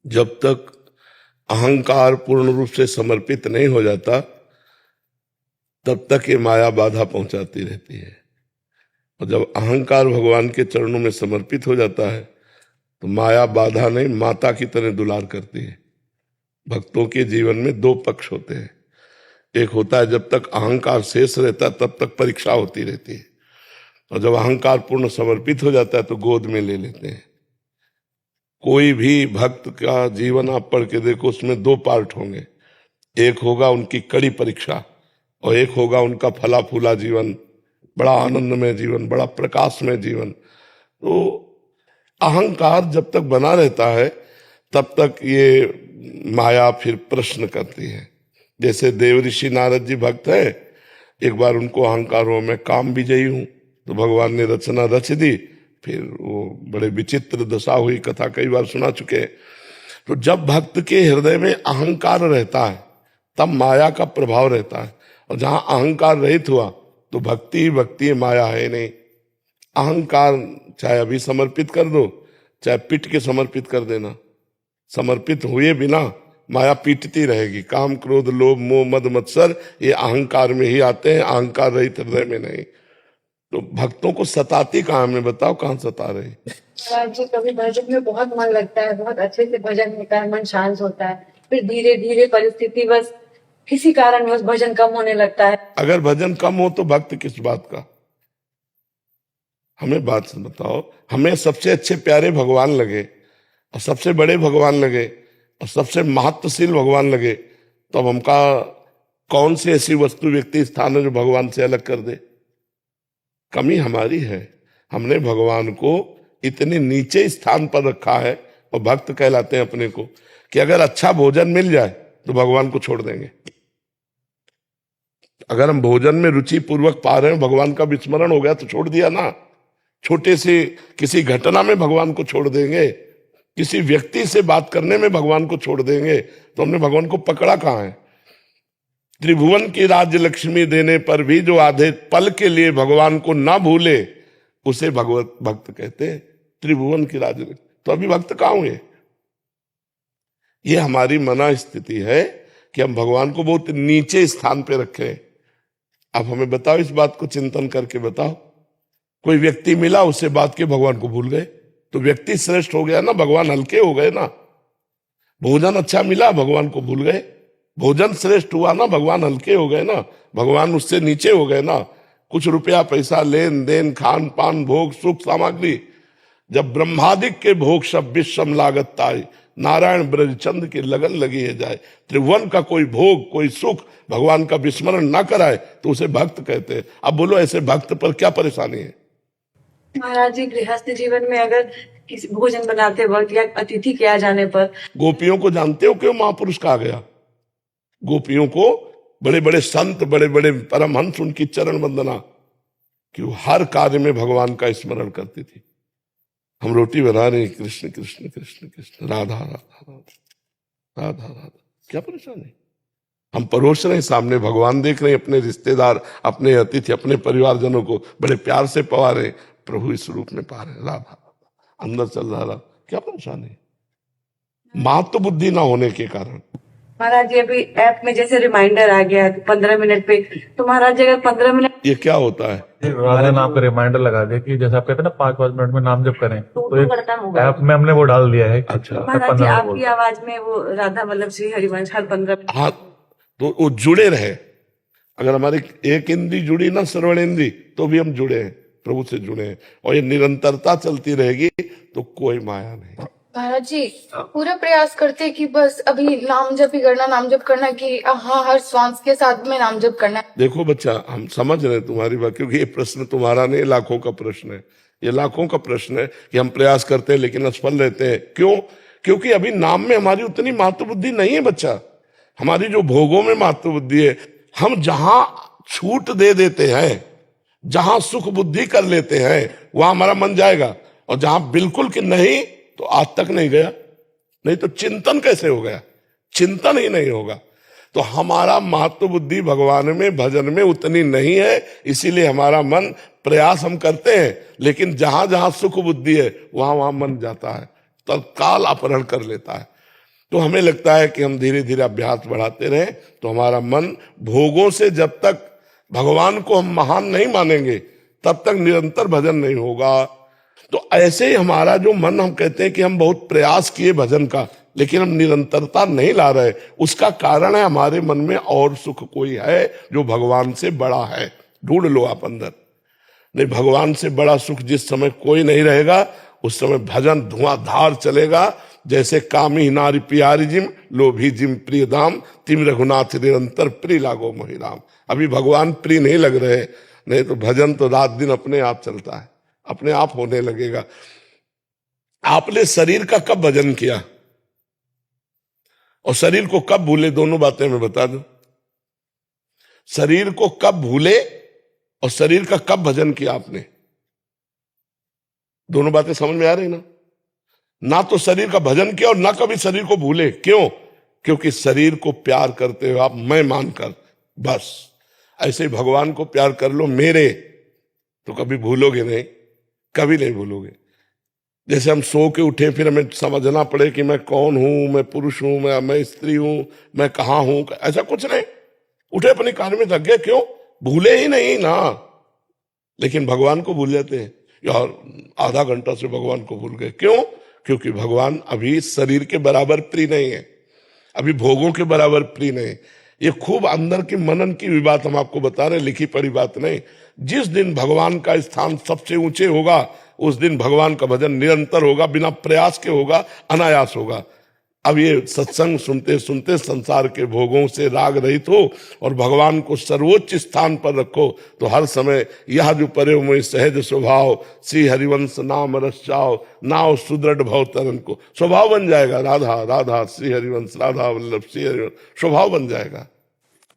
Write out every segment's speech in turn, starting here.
जब तक अहंकार पूर्ण रूप से समर्पित नहीं हो जाता तब तक ये माया बाधा पहुंचाती रहती है। और जब अहंकार भगवान के चरणों में समर्पित हो जाता है तो माया बाधा नहीं, माता की तरह दुलार करती है। भक्तों के जीवन में दो पक्ष होते हैं। एक होता है जब तक अहंकार शेष रहता है तब तक परीक्षा होती रहती है, और जब अहंकार पूर्ण समर्पित हो जाता है तो गोद में ले लेते हैं। कोई भी भक्त का जीवन आप पढ़ के देखो, उसमें दो पार्ट होंगे। एक होगा उनकी कड़ी परीक्षा और एक होगा उनका फला फूला जीवन, बड़ा आनंदमय जीवन, बड़ा प्रकाशमय जीवन। तो अहंकार जब तक बना रहता है तब तक ये माया फिर प्रश्न करती है। जैसे देवऋषि नारद जी भक्त है, एक बार उनको अहंकार हो मैं काम विजयी हूं, तो भगवान ने रचना रच दी, फिर वो बड़े विचित्र दशा हुई, कथा कई बार सुना चुके हैं। तो जब भक्त के हृदय में अहंकार रहता है तब माया का प्रभाव रहता है, और जहां अहंकार रहित हुआ तो भक्ति ही भक्ति है, माया है नहीं। अहंकार चाहे अभी समर्पित कर दो, चाहे पीट के समर्पित कर देना, समर्पित हुए बिना माया पीटती रहेगी। काम क्रोध लोभ मोह मद मत्सर ये अहंकार में ही आते हैं, अहंकार रहित हृदय में नहीं। तो भक्तों को सताती कहाँ, में बताओ कहाँ सता रही? जी कभी भजन में बहुत मन लगता है, बहुत अच्छे से भजन होता है, मन शांत होता है, फिर धीरे धीरे परिस्थिति बस किसी कारण बस भजन कम होने लगता है। अगर भजन कम हो तो भक्त किस बात का? हमें बात बताओ। हमें सबसे अच्छे प्यारे भगवान लगे और सबसे बड़े भगवान लगे और सबसे महत्वशील भगवान लगे, तो अब हमका कौन सी ऐसी वस्तु व्यक्ति स्थान है जो भगवान से अलग कर दे? कमी हमारी है। हमने भगवान को इतने नीचे स्थान पर रखा है, और भक्त कहलाते हैं अपने को, कि अगर अच्छा भोजन मिल जाए तो भगवान को छोड़ देंगे। अगर हम भोजन में रुचि पूर्वक पा रहे हैं, भगवान का विस्मरण हो गया तो छोड़ दिया ना। छोटे से किसी घटना में भगवान को छोड़ देंगे, किसी व्यक्ति से बात करने में भगवान को छोड़ देंगे, तो हमने भगवान को पकड़ा कहां है? त्रिभुवन की राज्य लक्ष्मी देने पर भी जो आधे पल के लिए भगवान को ना भूले उसे भगवत भक्त कहते हैं। त्रिभुवन की राज्य, तो अभी भक्त कहां हुए? ये हमारी मना स्थिति है कि हम भगवान को बहुत नीचे स्थान पे रखें। अब हमें बताओ, इस बात को चिंतन करके बताओ। कोई व्यक्ति मिला, उससे बात के भगवान को भूल गए, तो व्यक्ति श्रेष्ठ हो गया ना, भगवान हल्के हो गए ना। भोजन अच्छा मिला, भगवान को भूल गए, भोजन श्रेष्ठ हुआ ना, भगवान हल्के हो गए ना, भगवान उससे नीचे हो गए ना। कुछ रुपया पैसा लेन देन खान पान भोग सुख सामग्री, जब ब्रह्मादिक के भोग सब विश्वम लागत ताई, नारायण ब्रजचंद की लगन लगी है जाए। त्रिभुवन का कोई भोग कोई सुख भगवान का विस्मरण ना कराए तो उसे भक्त कहते हैं। अब बोलो ऐसे भक्त पर क्या परेशानी है? महाराज जी गृहस्थ जीवन में अगर किसी भोजन बनाते वक्त या अतिथि के आ जाने पर, गोपियों को जानते हो क्यों महापुरुष कहा गया? गोपियों को बड़े बड़े संत बड़े बड़े परमहंस उनकी चरण वंदना, कि वो हर कार्य में भगवान का स्मरण करती थी। हम रोटी बना रहे, कृष्ण कृष्ण कृष्ण कृष्ण राधा राधा राधा राधा राधा, क्या परेशानी? हम परोस रहे, सामने भगवान देख रहे हैं, अपने रिश्तेदार अपने अतिथि अपने परिवारजनों को बड़े प्यार से पवा रहे, प्रभु इस रूप में पा रहे, राधा अंदर चल रहा, क्या परेशानी? मातृ बुद्धि ना होने के कारण। महाराज जी अभी ऐप में जैसे रिमाइंडर आ गया 15 मिनट पे, तो महाराज जी अगर 15 मिनट, ये क्या होता है? राधा नाम का रिमाइंडर लगा दे कि जैसे आप कहते हैं ना 5-5 मिनट में नाम जप करें, तो खत्म होगा। ऐप में हमने वो डाल दिया है। अच्छा। महाराज जी आपकी आवाज में वो राधा वल्लभ श्री हरिवंश हर 15 मिनट, हाँ, तो वो जुड़े रहे। अगर हमारी एक इंद्री जुड़ी ना, श्रवण इंद्री, तो भी हम जुड़े हैं, प्रभु से जुड़े हैं, और ये निरंतरता चलती रहेगी तो कोई माया नहीं। महाराज जी पूरा प्रयास करते कि बस अभी नाम जप ही करना, नाम जप करना, कि हाँ हर श्वास के साथ में नाम जप करना है। देखो बच्चा, हम समझ रहे हैं तुम्हारी बात, क्योंकि ये प्रश्न तुम्हारा नहीं, लाखों का प्रश्न है। ये लाखों का प्रश्न है कि हम प्रयास करते हैं लेकिन असफल रहते हैं। क्यों? क्योंकि अभी नाम में हमारी उतनी मातृ बुद्धि नहीं है बच्चा। हमारी जो भोगों में मातृ बुद्धि है, हम जहां छूट दे देते हैं, जहां सुख बुद्धि कर लेते हैं, वहां हमारा मन जाएगा, और जहां बिल्कुल कि नहीं तो आज तक नहीं गया। नहीं तो चिंतन कैसे हो गया? चिंतन ही नहीं होगा। तो हमारा महत्व बुद्धि भगवान में भजन में उतनी नहीं है, इसीलिए हमारा मन, प्रयास हम करते हैं लेकिन जहां जहां सुख बुद्धि है वहां वहां मन जाता है, तत्काल अपहरण कर लेता है। तो हमें लगता है कि हम धीरे धीरे अभ्यास बढ़ाते रहें तो हमारा मन भोगों से, जब तक भगवान को हम महान नहीं मानेंगे तब तक निरंतर भजन नहीं होगा। तो ऐसे ही हमारा जो मन, हम कहते हैं कि हम बहुत प्रयास किए भजन का लेकिन हम निरंतरता नहीं ला रहे, उसका कारण है हमारे मन में और सुख कोई है जो भगवान से बड़ा है। ढूंढ लो आप अंदर। नहीं, भगवान से बड़ा सुख जिस समय कोई नहीं रहेगा उस समय भजन धुआंधार चलेगा। जैसे कामी नारी प्यारी जिम, लोभी जिम प्रिय दाम, तिम रघुनाथ निरंतर प्रिय लागो मोहि राम। अभी भगवान प्रिय नहीं लग रहे, नहीं तो भजन तो रात दिन अपने आप चलता है, अपने आप होने लगेगा। आपने शरीर का कब भजन किया और शरीर को कब भूले, दोनों बातें मैं बता दूं। शरीर को कब भूले और शरीर का कब भजन किया आपने, दोनों बातें समझ में आ रही ना तो शरीर का भजन किया और ना कभी शरीर को भूले। क्यों? क्योंकि शरीर को प्यार करते हो आप मैं मानकर, बस ऐसे ही भगवान को प्यार कर लो मेरे, तो कभी भूलोगे नहीं, कभी नहीं भूलोगे। जैसे हम सो के उठे फिर हमें समझना पड़े कि मैं कौन हूं, मैं पुरुष हूं, मैं स्त्री हूं, मैं कहां हूं, ऐसा कुछ नहीं। उठे अपने कार्य में लग गए, क्यों? भूले ही नहीं ना। लेकिन भगवान को भूल जाते हैं यार, आधा घंटा से भगवान को भूल गए। क्यों? क्योंकि भगवान अभी शरीर के बराबर प्रिय नहीं है, अभी भोगों के बराबर प्रिय नहीं। ये खूब अंदर की मनन की भी बात हम आपको बता रहे, लिखी पढ़ी बात नहीं। जिस दिन भगवान का स्थान सबसे ऊंचे होगा उस दिन भगवान का भजन निरंतर होगा, बिना प्रयास के होगा, अनायास होगा। अब ये सत्संग सुनते सुनते संसार के भोगों से राग रहित हो और भगवान को सर्वोच्च स्थान पर रखो, तो हर समय यह जो परे में सहज स्वभाव श्री हरिवंश नाम रस चाओ, नाव सुदृढ़ भव तरन को, स्वभाव बन जाएगा। राधा राधा श्री हरिवंश, राधा वल्लभ श्री हरिवंश, स्वभाव बन जाएगा।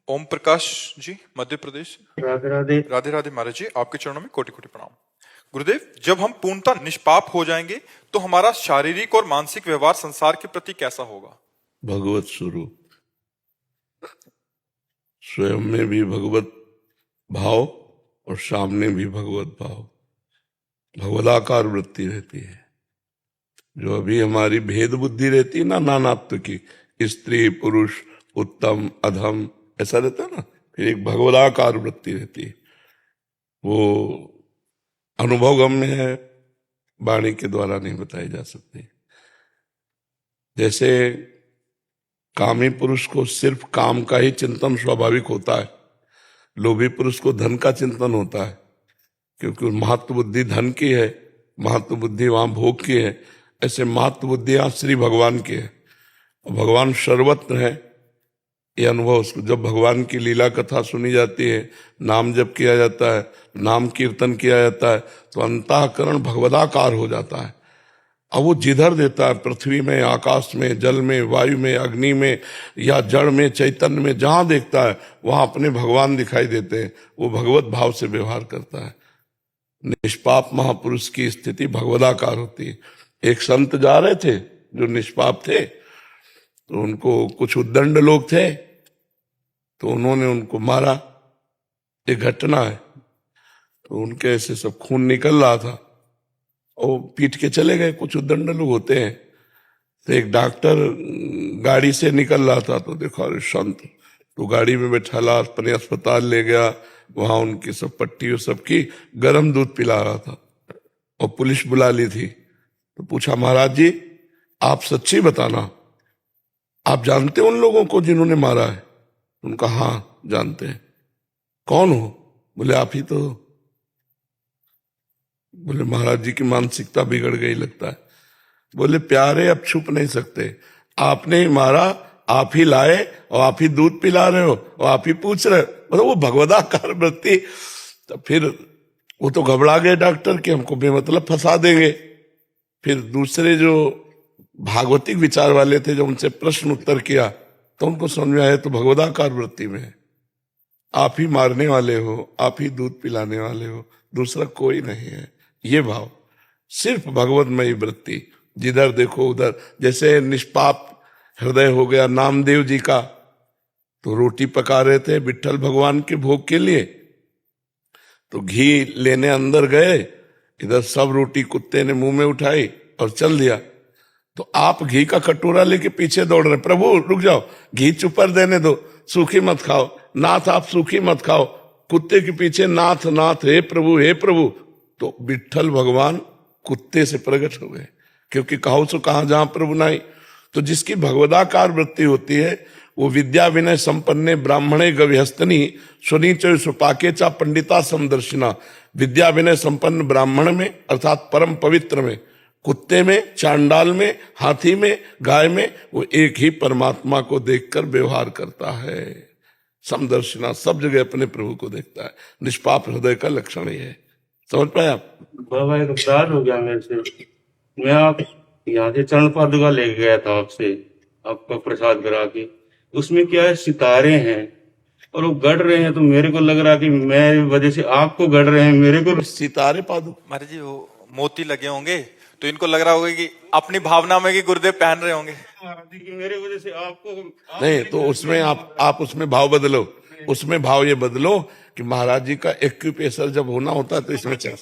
ओम प्रकाश जी, मध्य प्रदेश। राधे राधे। राधे राधे महाराज जी, आपके चरणों में कोटि कोटि प्रणाम। गुरुदेव, जब हम पूर्णतः निष्पाप हो जाएंगे तो हमारा शारीरिक और मानसिक व्यवहार संसार के प्रति कैसा होगा? भगवत स्वरूप, स्वयं में भी भगवत भाव और सामने भी भगवत भाव, भगवदाकार वृत्ति रहती है। जो अभी हमारी भेद बुद्धि रहती है ना, नानात्व की, स्त्री पुरुष उत्तम अधम ऐसा रहता है ना, फिर एक भगवदाकार वृत्ति रहती है, वो अनुभवगम्य है, वाणी के द्वारा नहीं बताई जा सकती। जैसे कामी पुरुष को सिर्फ काम का ही चिंतन स्वाभाविक होता है, लोभी पुरुष को धन का चिंतन होता है, क्योंकि महत्व बुद्धि धन की है, महत्व बुद्धि वहां भोग की है। ऐसे महत्व बुद्धि यहां श्री भगवान की है। भगवान सर्वत्र है, ये अनुभव उसको, जब भगवान की लीला कथा सुनी जाती है, नाम जप किया जाता है, नाम कीर्तन किया जाता है, तो अंतःकरण भगवदाकार हो जाता है। अब वो जिधर देता है, पृथ्वी में, आकाश में, जल में, वायु में, अग्नि में या जड़ में, चैतन्य में, जहां देखता है वहां अपने भगवान दिखाई देते हैं। वो भगवत भाव से व्यवहार करता है। निष्पाप महापुरुष की स्थिति भगवदाकार होती है। एक संत जा रहे थे जो निष्पाप थे, तो उनको कुछ उद्दंड लोग थे, तो उन्होंने उनको मारा। एक घटना है, तो उनके ऐसे सब खून निकल रहा था और पीट के चले गए। कुछ उद्दंड लोग होते हैं। तो एक डॉक्टर गाड़ी से निकल रहा था, तो देखा अरे संत, तो गाड़ी में बैठाला, अपने अस्पताल ले गया। वहां उनकी सब पट्टी और सबकी गर्म दूध पिला रहा था और पुलिस बुला ली थी। तो पूछा, महाराज जी आप सच्ची बताना, आप जानते उन लोगों को जिन्होंने मारा है? उनका हाँ जानते हैं। कौन हो? बोले आप ही तो। बोले महाराज जी की मानसिकता बिगड़ गई लगता है। बोले प्यारे अब छुप नहीं सकते, आपने ही मारा, आप ही लाए और आप ही दूध पिला रहे हो और आप ही पूछ रहे हो। मतलब वो भगवदाकार वृत्ति। तो फिर वो तो घबरा गए डॉक्टर कि हमको बेमतलब फंसा देंगे। फिर दूसरे जो भागवतिक विचार वाले थे, जो उनसे प्रश्न उत्तर किया, तो उनको समझ में आया तो भगवदाकार वृत्ति में है। आप ही मारने वाले हो, आप ही दूध पिलाने वाले हो, दूसरा कोई नहीं है। ये भाव, सिर्फ भगवतमयी वृत्ति, जिधर देखो उधर। जैसे निष्पाप हृदय हो गया नामदेव जी का, तो रोटी पका रहे थे विट्ठल भगवान के भोग के लिए, तो घी लेने अंदर गए, इधर सब रोटी कुत्ते ने मुंह में उठाई और चल दिया। तो आप घी का कटोरा लेके पीछे दौड़ रहे, प्रभु रुक जाओ, घी चुपर देने दो, सूखी मत खाओ, नाथ आप सूखी मत खाओ, कुत्ते के पीछे नाथ नाथ हे प्रभु हे प्रभु। तो विठ्ठल भगवान कुत्ते से प्रकट हो गए, क्योंकि कहो सो कहा जहां प्रभु नाई। तो जिसकी भगवदाकार वृत्ति होती है वो विद्या विनय संपन्ने ब्राह्मणे गविहस्तनी सुनीच सुपाके चा पंडिता समदर्शिना। विद्या विनय संपन्न ब्राह्मण में अर्थात परम पवित्र में, कुत्ते में, चांडाल में, हाथी में, गाय में, वो एक ही परमात्मा को देखकर व्यवहार करता है। समदर्शिना, सब जगह अपने प्रभु को देखता है। निष्पाप हृदय का लक्षण ये है। समझ पाए आप? बाबा एक अपराध हो गया मेरे से। मैं आप यहाँ से चरण पादुका लेके गया था आपसे, आपका प्रसाद करा के। उसमें क्या है, सितारे हैं और वो गढ़ रहे हैं, तो मेरे को लग रहा कि मैं वजह से आपको गढ़ रहे हैं, मेरे को सितारे पादु महाराज जी वो मोती लगे होंगे तो इनको लग रहा होगा कि अपनी भावना में कि गुरुदेव पहन रहे होंगे। कि मेरे वजह से आपको नहीं, तो उसमें आप उसमें भाव बदलो, उसमें भाव ये बदलो कि महाराज जी का एक्यूप्रेशर जब होना होता है तो इसमें चल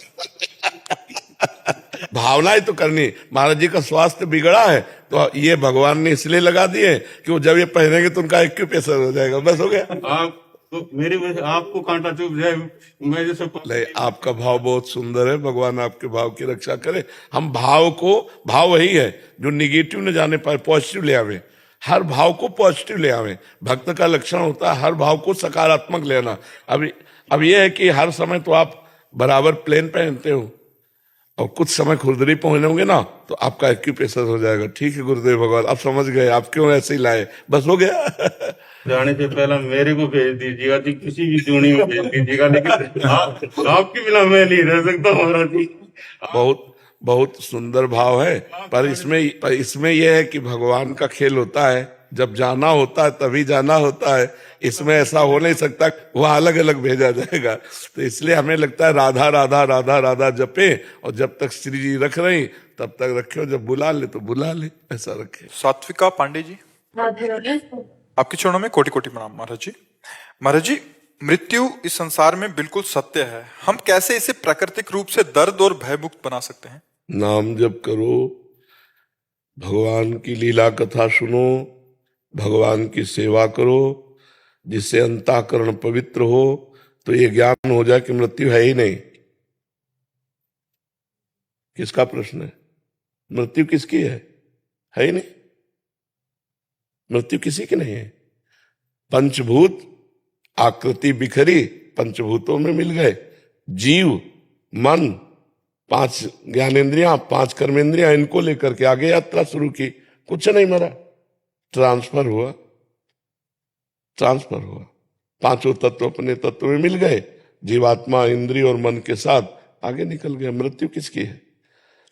भावना ही तो करनी। महाराज जी का स्वास्थ्य बिगड़ा है तो ये भगवान ने इसलिए लगा दिए कि वो जब ये पहनेंगे तो उनका एक्यूप्रेशर हो जाएगा, बस हो गया। आप तो मेरी वजह से आपको कांटा चुभ जाए, मैं जैसे नहीं, आपका भाव बहुत सुंदर है, भगवान आपके भाव की रक्षा करे। हम भाव को, भाव वही है जो निगेटिव न जाने पाए, पॉजिटिव ले आवे, हर भाव को पॉजिटिव ले आवे। भक्त का लक्षण होता है हर भाव को सकारात्मक लेना। अब ये है कि हर समय तो आप बराबर प्लेन पहनते हो और कुछ समय खुरदरी पहने होंगे ना तो आपका एक्यूप्रेशर हो जाएगा। ठीक है गुरुदेव भगवान, आप समझ गए, आप क्यों ऐसे ही लाए, बस हो गया। जाने से पहला मेरे को भेज दीजिएगा, जी किसी भी चूड़ी में भेज दीजिएगा, लेकिन आपके बिना मैं नहीं रह सकता महाराज जी। बहुत बहुत सुंदर भाव है, पर इसमें यह है कि भगवान का खेल होता है, जब जाना होता है तभी जाना होता है। इसमें ऐसा हो नहीं सकता वह अलग अलग भेजा जाएगा। तो इसलिए हमें लगता है राधा राधा राधा राधा जपे, और जब तक श्री जी रख रही तब तक रखे, जब बुला ले तो बुला ले, ऐसा रखे। सात्विका पांडे जी, राधे राधे। आपके चरणों में कोटि कोटि प्रणाम। महाराज जी, महाराज जी, मृत्यु इस संसार में बिल्कुल सत्य है, हम कैसे इसे प्राकृतिक रूप से दर्द और भय मुक्त बना सकते हैं? नाम जप करो, भगवान की लीला कथा सुनो, भगवान की सेवा करो, जिससे अंतःकरण पवित्र हो, तो ये ज्ञान हो जाए कि मृत्यु है ही नहीं। किसका प्रश्न है? मृत्यु किसकी है ही नहीं, मृत्यु किसी की नहीं है। पंचभूत आकृति बिखरी, पंचभूतों में मिल गए, जीव मन 5 ज्ञानेंद्रियां 5 कर्मेंद्रियां, इनको लेकर के आगे यात्रा शुरू की, कुछ नहीं मरा, ट्रांसफर हुआ, पांचों तत्व अपने तत्व में मिल गए, जीवात्मा इंद्रिय और मन के साथ आगे निकल गए। मृत्यु किसकी है?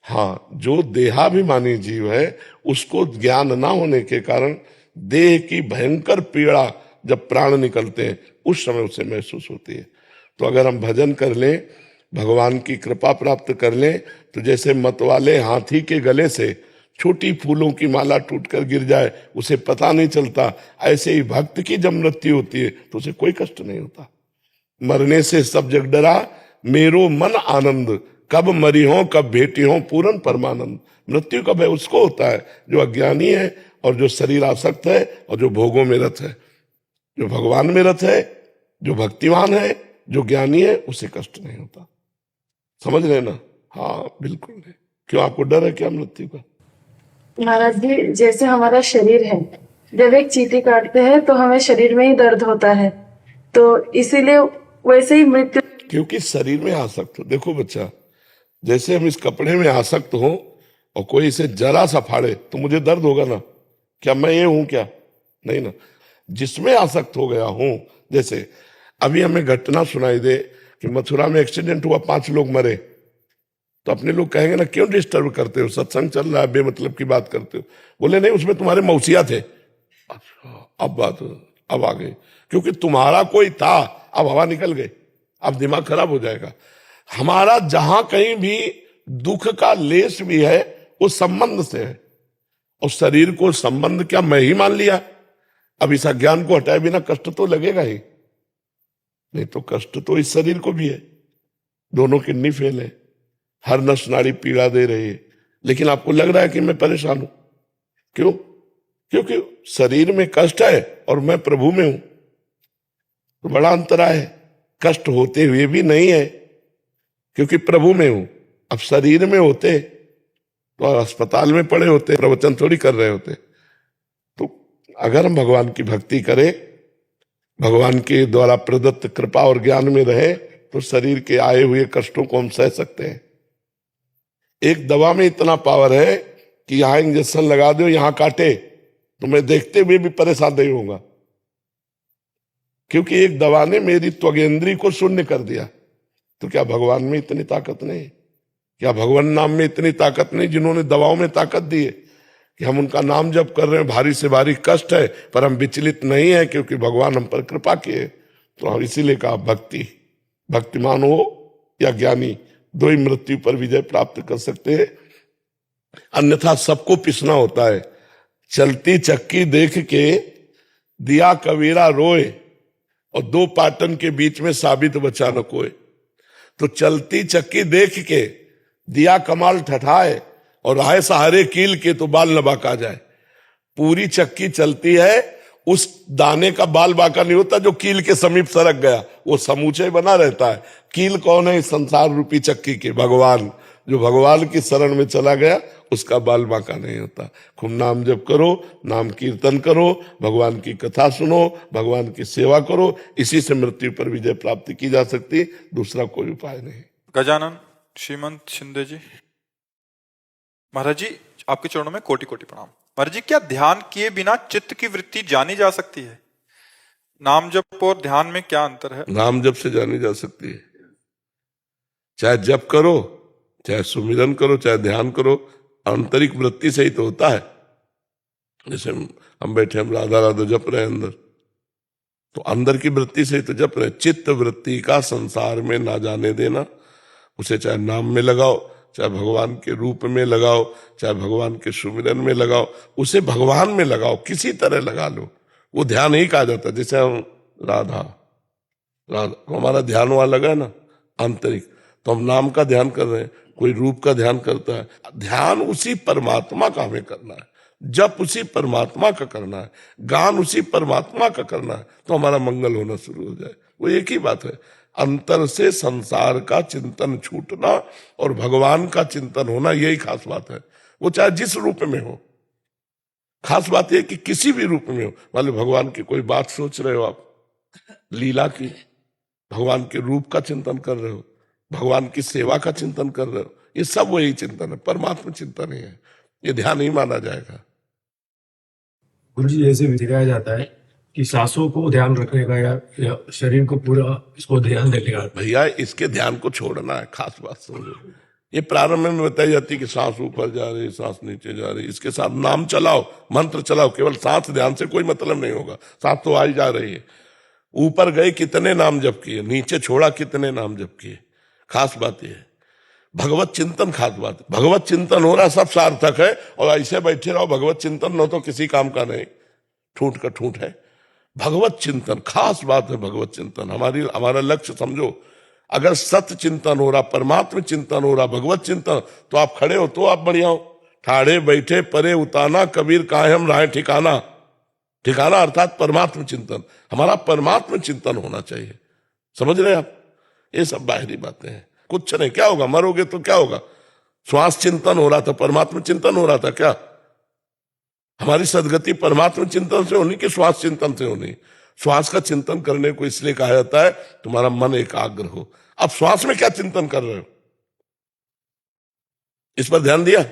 हाँ, जो देहाभिमानी जीव है उसको ज्ञान ना होने के कारण देह की भयंकर पीड़ा जब प्राण निकलते हैं उस समय उसे महसूस होती है। तो अगर हम भजन कर लें, भगवान की कृपा प्राप्त कर लें, तो जैसे मतवाले हाथी के गले से छोटी फूलों की माला टूटकर गिर जाए उसे पता नहीं चलता, ऐसे ही भक्त की जब मृत्यु होती है तो उसे कोई कष्ट नहीं होता। मरने से सब जग डरा, मेरो मन आनंद, कब मरी हो कब भेटी हो पूर्ण परमानंद। मृत्यु कब है? उसको होता है जो अज्ञानी है और जो शरीर आसक्त है और जो भोगों में रत है। जो भगवान में रत है, जो भक्तिवान है, जो ज्ञानी है, उसे कष्ट नहीं होता। समझ रहे ना? हाँ बिल्कुल नहीं। क्यों, आपको डर है क्या मृत्यु का? महाराज जी, जैसे हमारा शरीर है, जब एक चींटी काटते हैं तो हमें शरीर में ही दर्द होता है, तो इसीलिए वैसे ही मृत्यु। क्योंकि शरीर में आसक्त हो। देखो बच्चा, जैसे हम इस कपड़े में आसक्त हो और कोई इसे जरा सा फाड़े तो मुझे दर्द होगा ना? क्या मैं ये हूं क्या? नहीं ना। जिसमें आसक्त हो गया हूं, जैसे अभी हमें घटना सुनाई दे कि मथुरा में एक्सीडेंट हुआ, 5 लोग मरे, तो अपने लोग कहेंगे ना क्यों डिस्टर्ब करते हो, सत्संग चल रहा है, बेमतलब की बात करते हो। बोले नहीं, उसमें तुम्हारे मौसिया थे। अच्छा, अब आ गए, क्योंकि तुम्हारा कोई था, अब हवा निकल गई, अब दिमाग खराब हो जाएगा। हमारा जहां कहीं भी दुख का लेस भी है वो संबंध से है, और शरीर को संबंध क्या मैं ही मान लिया? अब इस अज्ञान को हटाए बिना कष्ट तो लगेगा ही नहीं, तो कष्ट तो इस शरीर को भी है। दोनों किडनी फेल है, हर नस नाड़ी पीड़ा दे रही है, लेकिन आपको लग रहा है कि मैं परेशान हूं। क्यों? क्योंकि शरीर में कष्ट है और मैं प्रभु में हूं, तो बड़ा अंतराय है। कष्ट होते हुए भी नहीं है क्योंकि प्रभु में हूं। अब शरीर में होते तो अस्पताल में पड़े होते, प्रवचन थोड़ी कर रहे होते। तो अगर हम भगवान की भक्ति करें, भगवान के द्वारा प्रदत्त कृपा और ज्ञान में रहे, तो शरीर के आए हुए कष्टों को हम सह सकते हैं। एक दवा में इतना पावर है कि यहां इंजेक्शन लगा दो, यहां काटे, तो मैं देखते हुए भी परेशान नहीं होऊंगा, क्योंकि एक दवा ने मेरी त्वगेंद्री को शून्य कर दिया। तो क्या भगवान में इतनी ताकत नहीं? क्या भगवान नाम में इतनी ताकत नहीं जिन्होंने दवाओं में ताकत दी है कि हम उनका नाम जप कर रहे हैं, भारी से भारी कष्ट है पर हम विचलित नहीं है क्योंकि भगवान हम पर कृपा किए। तो हम इसीलिए कहा भक्तिमान हो या ज्ञानी, दो ही मृत्यु पर विजय प्राप्त कर सकते हैं, अन्यथा सबको पिसना होता है। चलती चक्की देख के दिया कबीरा रोए और दो पाटन के बीच में साबित बचा न कोई। तो चलती चक्की देख के दिया कमाल ठठाए और आए सहारे कील के तो बाल न बाका जाए। पूरी चक्की चलती है, उस दाने का बाल बाका नहीं होता जो कील के समीप सरक गया, वो समूचे बना रहता है। कील कौन है? संसार रूपी चक्की के भगवान। जो भगवान की शरण में चला गया उसका बाल बाका नहीं होता। खूब नाम जप करो, नाम कीर्तन करो, भगवान की कथा सुनो, भगवान की सेवा करो, इसी से मृत्यु पर विजय प्राप्ति की जा सकती है, दूसरा कोई उपाय नहीं। गजानन श्रीमंत शिंदे जी, महाराज जी आपके चरणों में कोटि कोटि प्रणाम। महाराज जी, क्या ध्यान किए बिना चित्त की वृत्ति जानी जा सकती है? नाम जप और ध्यान में क्या अंतर है? नाम जप से जानी जा सकती है। चाहे जप करो, चाहे सुमिरन करो, चाहे ध्यान करो, आंतरिक वृत्ति से ही तो होता है। जैसे हम बैठे, हम राधा राधा जप रहे हैं अंदर, तो अंदर की वृत्ति से ही तो जप रहे। चित्त वृत्ति का संसार में ना जाने देना, उसे चाहे नाम में लगाओ, चाहे भगवान के रूप में लगाओ, चाहे भगवान के सुमिरन में लगाओ, उसे भगवान में लगाओ, किसी तरह लगा लो, वो ध्यान ही कहा जाता है। जैसे हम राधा राधा हमारा ध्यान वहां लगा है ना आंतरिक, तो हम नाम का ध्यान कर रहे हैं, कोई रूप का ध्यान करता है। ध्यान उसी परमात्मा का हमें करना है, जप उसी परमात्मा का करना है, गान उसी परमात्मा का करना है, तो हमारा मंगल होना शुरू हो जाए। वो एक ही बात है, अंतर से संसार का चिंतन छूटना और भगवान का चिंतन होना, यही खास बात है। वो चाहे जिस रूप में हो, खास बात यह कि किसी भी रूप में हो। मान लो भगवान की कोई बात सोच रहे हो आप, लीला की, भगवान के रूप का चिंतन कर रहे हो, भगवान की सेवा का चिंतन कर रहे हो, ये सब वही चिंतन है, परमात्मा चिंतन ही है, ये ध्यान नहीं माना जाएगा। गुरु जी, जैसे सिखाया जाता है कि सांसों को ध्यान रखने का या शरीर को पूरा इसको ध्यान देने का। भैया इसके ध्यान को छोड़ना है, खास बात समझो। ये प्रारंभ में बताई जाती है कि सांस ऊपर जा रही, सांस नीचे जा रही, इसके साथ नाम चलाओ, मंत्र चलाओ, केवल सांस ध्यान से कोई मतलब नहीं होगा। सांस तो आई जा रही है, ऊपर गए कितने नाम जप किए, नीचे छोड़ा कितने नाम जप किए, खास बात यह है। भगवत चिंतन खास बात है, भगवत चिंतन हो रहा सब सार्थक है, और ऐसे बैठे रहो भगवत चिंतन न तो किसी काम का नहीं, ठूंठ का ठूंठ है। भगवत चिंतन खास बात है, भगवत चिंतन हमारा लक्ष्य समझो। अगर सत्य चिंतन हो रहा, परमात्मा चिंतन हो रहा, भगवत चिंतन, तो आप खड़े हो तो आप बढ़िया हो। ठाड़े बैठे परे उताना, कबीर काहे हम राहे ठिकाना। ठिकाना अर्थात परमात्मा चिंतन, हमारा परमात्मा चिंतन होना चाहिए। समझ रहे आप? ये सब बाहरी बातें हैं, कुछ नहीं। क्या होगा, मरोगे तो क्या होगा? श्वास चिंतन हो रहा था, परमात्मा चिंतन हो रहा था क्या? हमारी सदगति परमात्मा चिंतन से होनी कि श्वास चिंतन से होनी? श्वास का चिंतन करने को इसलिए कहा जाता है तुम्हारा मन एकाग्र हो। अब श्वास में क्या चिंतन कर रहे हो, इस पर ध्यान दिया?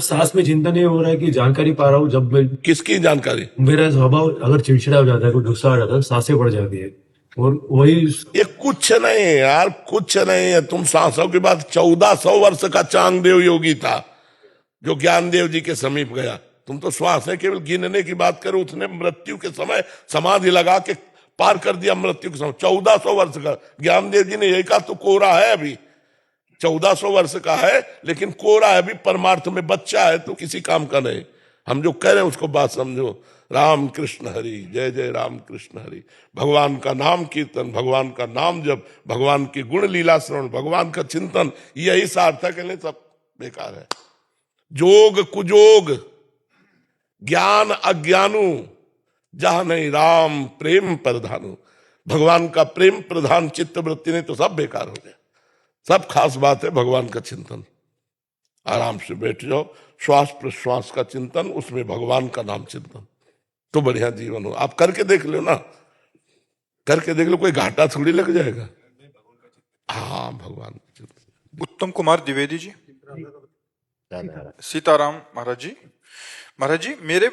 सांस में चिंतन ये हो रहा है कि जानकारी पा रहा हूँ। जब मैं, किसकी जानकारी? मेरा स्वभाव अगर चिड़चिड़ा हो जाता है, कोई गुस्सा आ जाता है, सांसें बढ़ जाती है, और वही। ये कुछ नहीं है यार, कुछ नहीं है। तुम सांसों की बात, 1400 वर्ष का चांगदेव योगी था जो ज्ञानदेव जी के समीप गया। तुम तो श्वास है केवल गिनने की बात करो, उसने मृत्यु के समय समाधि लगा के पार कर दिया मृत्यु के समय। 1400 वर्ष का ज्ञानदेव जी ने यही कहा, तो कोरा है अभी, 1400 वर्ष का है लेकिन कोरा है अभी, परमार्थ में बच्चा है, तो किसी काम का नहीं। हम जो कह रहे हैं उसको बात समझो। राम कृष्ण हरि, जय जय राम कृष्ण हरि। भगवान का नाम कीर्तन, भगवान का नाम जप, भगवान की गुण लीला श्रवण, भगवान का चिंतन, यही सार्थक है, सब बेकार है। जोग कुजोग ज्ञान अज्ञानु जहां नहीं राम प्रेम प्रधानु। भगवान का प्रेम प्रधान चित्त वृत्ति नहीं तो सब बेकार हो गया। सब खास बात है भगवान का चिंतन। आराम से बैठ जाओ, श्वास प्रश्वास का चिंतन, उसमें भगवान का नाम चिंतन, तो बढ़िया जीवन हो। आप करके देख लो ना, करके देख लो, कोई घाटा थोड़ी लग जाएगा। हाँ, भगवान का चिंतन। उत्तम कुमार द्विवेदी जी। सीताराम महाराज जी। महाराज जी, मेरे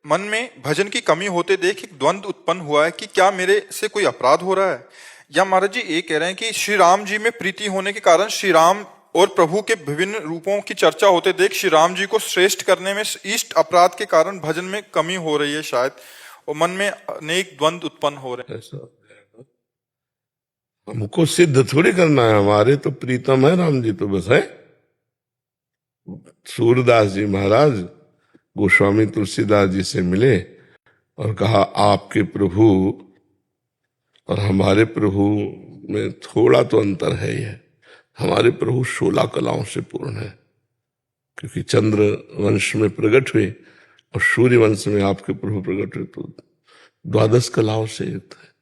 मन में भजन की कमी होते देख एक द्वंद्व उत्पन्न हुआ है कि क्या मेरे से कोई अपराध हो रहा है, या महाराज जी ये कह रहे हैं कि श्री राम जी में प्रीति होने के कारण श्री राम और प्रभु के विभिन्न रूपों की चर्चा होते देख श्री राम जी को श्रेष्ठ करने में इष्ट अपराध के कारण भजन में कमी हो रही है शायद, और मन में अनेक द्वंद्व उत्पन्न हो रहे हैं। हमको सिद्ध थोड़ी करना है, हमारे तो प्रीतम है राम जी, तो बस है। सूरदास जी महाराज गोस्वामी तुलसीदास जी से मिले और कहा आपके प्रभु और हमारे प्रभु में थोड़ा तो अंतर है ही है। हमारे प्रभु 16 कलाओं से पूर्ण है, क्योंकि चंद्र वंश में प्रकट हुए और सूर्य वंश में आपके प्रभु प्रकट हुए, तो 12 कलाओं से युक्त है।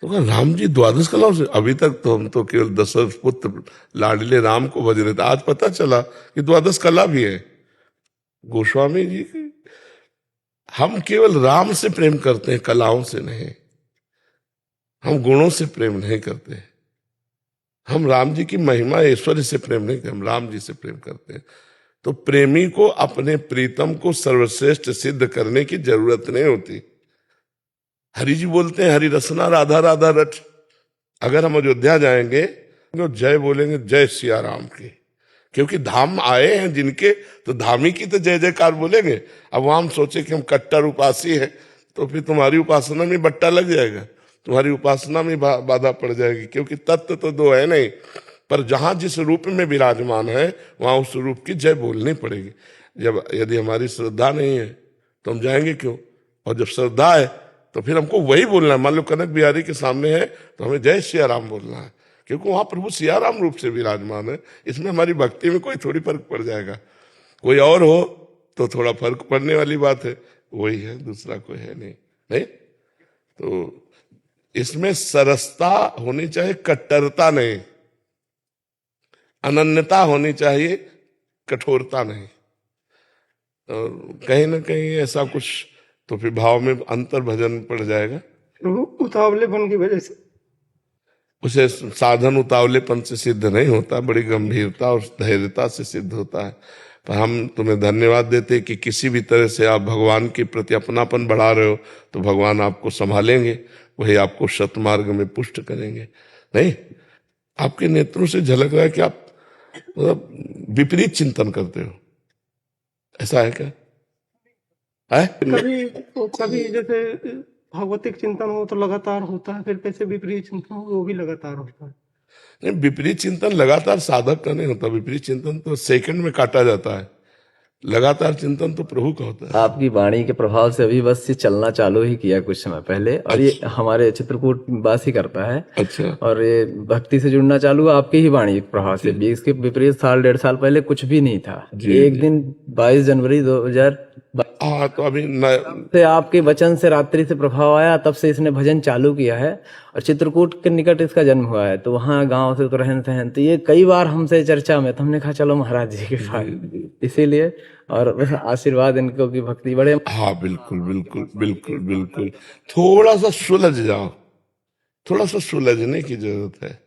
तो कहा राम जी 12 कलाओं से? अभी तक तो हम तो केवल दशरथ पुत्र लाडले राम को भज रहे थे, आज पता चला कि 12 कला भी है। गोस्वामी जी की हम केवल राम से प्रेम करते हैं, कलाओं से नहीं। हम गुणों से प्रेम नहीं करते। हम राम जी की महिमा ऐश्वर्य से प्रेम नहीं करते, हम राम जी से प्रेम करते हैं। तो प्रेमी को अपने प्रीतम को सर्वश्रेष्ठ सिद्ध करने की जरूरत नहीं होती। हरि जी बोलते हैं हरि रसना राधा राधा रट। अगर हम अयोध्या जाएंगे तो जय बोलेंगे जय सिया राम की, क्योंकि धाम आए हैं जिनके, तो धामी की तो जय जयकार बोलेंगे। अब वहां हम सोचे कि हम कट्टर उपासी है, तो फिर तुम्हारी उपासना में बट्टा लग जाएगा, तुम्हारी उपासना में बाधा पड़ जाएगी, क्योंकि तत्व तो दो है नहीं। पर जहां जिस रूप में विराजमान है वहां उस रूप की जय बोलनी पड़ेगी। जब यदि हमारी श्रद्धा नहीं है तो हम जाएंगे क्यों? और जब श्रद्धा है तो फिर हमको वही बोलना है। मान लो कनक बिहारी के सामने है तो हमें जय सिया राम बोलना है, क्योंकि वहां प्रभु सिया राम रूप से विराजमान है। इसमें हमारी भक्ति में कोई थोड़ी फर्क पड़ जाएगा। कोई और हो तो थोड़ा फर्क पड़ने वाली बात है, वही है, दूसरा कोई है नहीं। तो इसमें सरसता होनी चाहिए, कट्टरता नहीं। अनन्यता होनी चाहिए, कठोरता नहीं। और कहीं ना कहीं ऐसा कुछ तो फिर भाव में अंतर भजन पड़ जाएगा। उतावलेपन की वजह से उसे साधन उतावलेपन से सिद्ध नहीं होता, बड़ी गंभीरता और धैर्यता से सिद्ध होता है। पर हम तुम्हें धन्यवाद देते कि किसी भी तरह से आप भगवान के प्रति अपनापन बढ़ा रहे हो, तो भगवान आपको संभालेंगे, वही आपको सतमार्ग में पुष्ट करेंगे। नहीं, आपके नेत्रों से झलक रहा है कि आप मतलब विपरीत चिंतन करते हो। ऐसा है क्या? है? कभी जैसे भगवतिक चिंतन हो तो लगातार होता है, फिर कैसे विपरीत चिंतन हो वो भी लगातार होता है। नहीं, विपरीत चिंतन लगातार साधक का नहीं होता। विपरीत चिंतन तो सेकंड में काटा जाता है, लगातार चिंतन तो प्रभु का होता है। आपकी वाणी के प्रभाव से अभी बस ये चलना चालू ही किया कुछ समय पहले, और ये हमारे चित्रकूट वास ही करता है। अच्छा। और ये भक्ति से जुड़ना चालू हुआ आपकी ही वाणी के प्रभाव से। इसके विपरीत 1.5 साल पहले कुछ भी नहीं था। एक दिन 22 जनवरी 2000 तो अभी से आपके वचन से रात्रि से प्रभाव आया, तब से इसने भजन चालू किया है। और चित्रकूट के निकट इसका जन्म हुआ है, तो वहाँ गांव से तो रहन सहन, तो ये कई बार हमसे चर्चा में, तो हमने कहा चलो महाराज जी के पास, इसीलिए। और आशीर्वाद इनको की भक्ति बड़े। हाँ, बिल्कुल बिल्कुल बिल्कुल बिल्कुल। थोड़ा सा सुलझ जाओ, थोड़ा सा सुलझने की जरूरत है।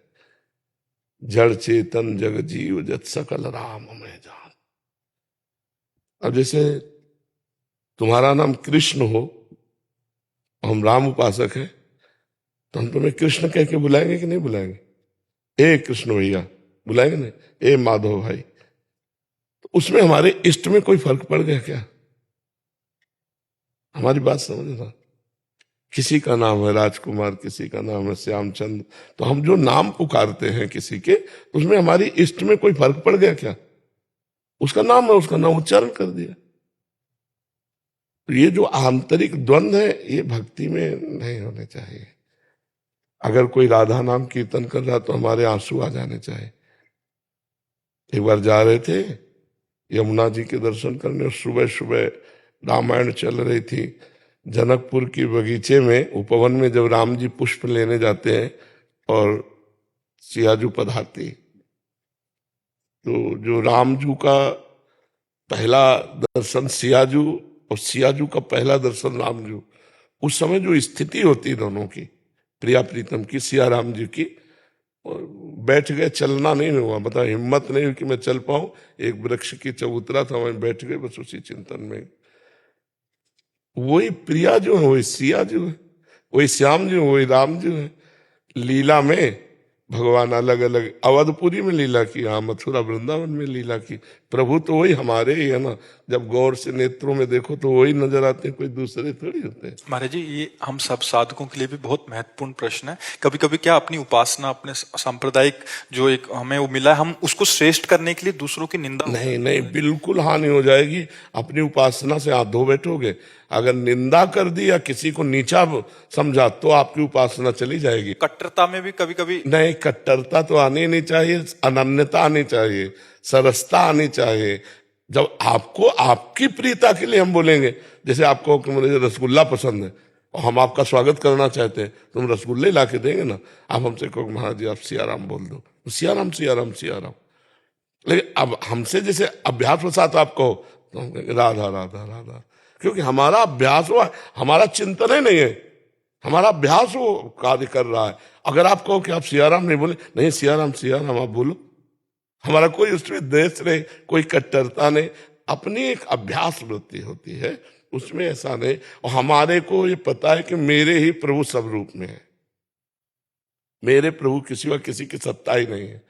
जड़ चेतन जग जीव जत सकल राम में जान। अब जैसे तुम्हारा नाम कृष्ण हो, हम राम उपासक हैं, तो हम तुम्हें कृष्ण कह के बुलाएंगे कि नहीं बुलाएंगे? ए कृष्ण भैया बुलाएंगे नहीं? ए माधव भाई। तो उसमें हमारे इष्ट में कोई फर्क पड़ गया क्या? हमारी बात समझना। किसी का नाम है राजकुमार, किसी का नाम है श्यामचंद, तो हम जो नाम पुकारते हैं किसी के, उसमें हमारी इष्ट में कोई फर्क पड़ गया क्या? उसका नाम है, उसका नाम उच्चारण कर दिया। तो ये जो आंतरिक द्वंद्व है, ये भक्ति में नहीं होने चाहिए। अगर कोई राधा नाम कीर्तन कर रहा तो हमारे आंसू आ जाने चाहिए। एक बार जा रहे थे यमुना जी के दर्शन करने, और सुबह सुबह रामायण चल रही थी, जनकपुर की बगीचे में उपवन में जब राम जी पुष्प लेने जाते हैं और सियाजू पधारती, तो जो रामजू का पहला दर्शन सियाजू और सियाजू का पहला दर्शन रामजू, उस समय जो स्थिति होती दोनों की, प्रिया प्रीतम की, सिया राम जी की, और बैठ गए, चलना नहीं हुआ, मतलब हिम्मत नहीं हुई कि मैं चल पाऊं। एक वृक्ष की चबूतरा था, वहीं बैठ गए बस उसी चिंतन में। वही प्रिया जो है, वही सिया जो है, वही श्याम जो है, वही राम जो है। लीला में भगवान अलग अलग, अवधपुरी में लीला की, यहाँ मथुरा वृंदावन में लीला की। प्रभु तो वही हमारे ही है ना, जब गौर से नेत्रों में देखो तो वही नजर आते हैं, कोई दूसरे थोड़ी होते हैं। महाराज जी, ये हम सब साधकों के लिए भी बहुत महत्वपूर्ण प्रश्न है। कभी कभी क्या अपनी उपासना, अपने सांप्रदायिक जो एक हमें वो मिला है, हम उसको श्रेष्ठ करने के लिए दूसरों की निंदा? नहीं नहीं, बिल्कुल हानि हो जाएगी। अपनी उपासना से हाथ धो बैठोगे। अगर निंदा कर दी या किसी को नीचा समझा तो आपकी उपासना चली जाएगी। कट्टरता में भी कभी कभी नहीं, कट्टरता तो आनी नहीं चाहिए, अनन्यता आनी चाहिए, सरसता आनी चाहिए। जब आपको आपकी प्रियता के लिए हम बोलेंगे, जैसे आपको कि मुझे रसगुल्ला पसंद है और हम आपका स्वागत करना चाहते हैं, तो हम रसगुल्ले ला के देंगे ना। आप हमसे कहो महाराज जी आप सियाराम बोल दो, तो सियाराम सियाराम सियाराम। लेकिन अब हमसे जैसे अभ्यास वसात आप कहो तो हम कहेंगे राधा राधा राधा, क्योंकि हमारा अभ्यास हुआ, हमारा चिंतन ही नहीं है, हमारा अभ्यास वो कार्य कर रहा है। अगर आप कहो कि आप सियाराम नहीं बोले, नहीं सियाराम सियाराम आप बोलो, हमारा कोई उसमें द्वेष नहीं, कोई कट्टरता नहीं, अपनी एक अभ्यास वृत्ति होती है, उसमें ऐसा नहीं। और हमारे को ये पता है कि मेरे ही प्रभु सब रूप में है, मेरे प्रभु किसी व किसी की सत्ता ही नहीं है।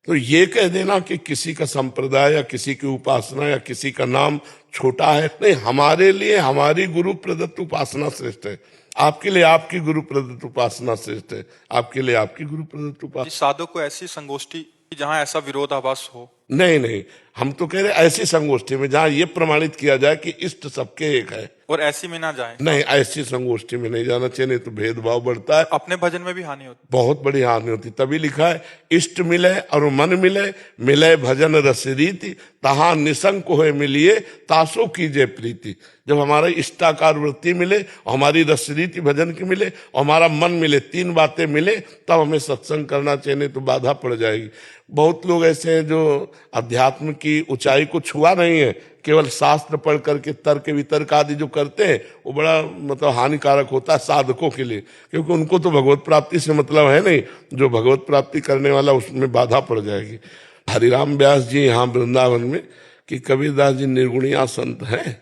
तो ये कह देना कि किसी का संप्रदाय या किसी की उपासना या किसी का नाम छोटा है, नहीं, हमारे लिए हमारी गुरु प्रदत्त उपासना श्रेष्ठ है, आपके लिए आपकी गुरु प्रदत्त उपासना श्रेष्ठ है, आपके लिए आपकी गुरु प्रदत्त उपासना। साधक को ऐसी संगोष्ठी जहां ऐसा विरोधाभास हो? नहीं नहीं, हम तो कह रहे ऐसी संगोष्ठी में जहां ये प्रमाणित किया जाए कि इष्ट सबके एक है, और ऐसी में ना जाए। नहीं, ऐसी संगोष्ठी में नहीं जाना चाहिए, नहीं तो भेदभाव बढ़ता है, अपने भजन में भी हानि होती, बहुत बड़ी हानि होती। तभी लिखा है इष्ट मिले और मन मिले, मिले भजन रस रीति, तहां निसंक होए मिलिए, तासो कीजिए प्रीति। जब हमारा इष्टाकार वृत्ति मिले और हमारी रस रीति भजन की मिले और हमारा मन मिले, तीन बातें मिले, तब हमें सत्संग करना चाहिए, नहीं तो बाधा पड़ जाएगी। बहुत लोग ऐसे हैं जो अध्यात्म की ऊंचाई को छुआ नहीं है, केवल शास्त्र पढ़ करके तर्क वितर्क आदि जो करते हैं, वो बड़ा मतलब हानिकारक होता है साधकों के लिए, क्योंकि उनको तो भगवत प्राप्ति से मतलब है नहीं, जो भगवत प्राप्ति करने वाला उसमें बाधा पड़ जाएगी। हरिराम व्यास जी यहाँ वृंदावन में कि कबीरदास जी निर्गुणिया संत हैं,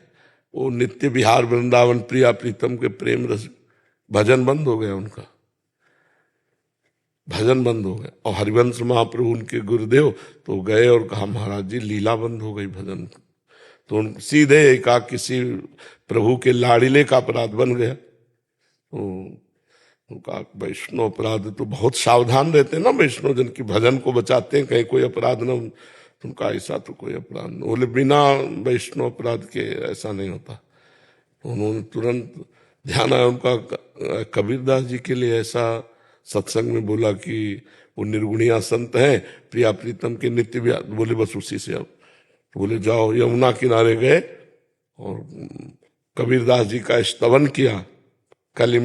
वो नित्य विहार वृंदावन प्रिया प्रीतम के प्रेम रस, भजन बंद हो गया उनका, भजन बंद हो गया। और हरिवंश महाप्रभु उनके गुरुदेव तो गए और कहा महाराज जी लीला बंद हो गई भजन, तो उन सीधे कहा किसी प्रभु के लाड़िले का अपराध बन गया। तो उनका वैष्णव अपराध तो बहुत सावधान रहते हैं ना वैष्णव जन की, भजन को बचाते हैं, कहीं कोई अपराध न, उनका ऐसा तो कोई अपराध नहीं, बोले बिना वैष्णव अपराध के ऐसा नहीं होता। उन्होंने तुरंत ध्यान आया उनका, कबीरदास जी के लिए ऐसा सत्संग में बोला कि वो निर्गुणिया संत हैं, प्रिया प्रीतम के नित्य विहार, बोले बस उसी से अब, तो बोले जाओ यमुना किनारे गए और कबीरदास जी का स्तवन किया, कली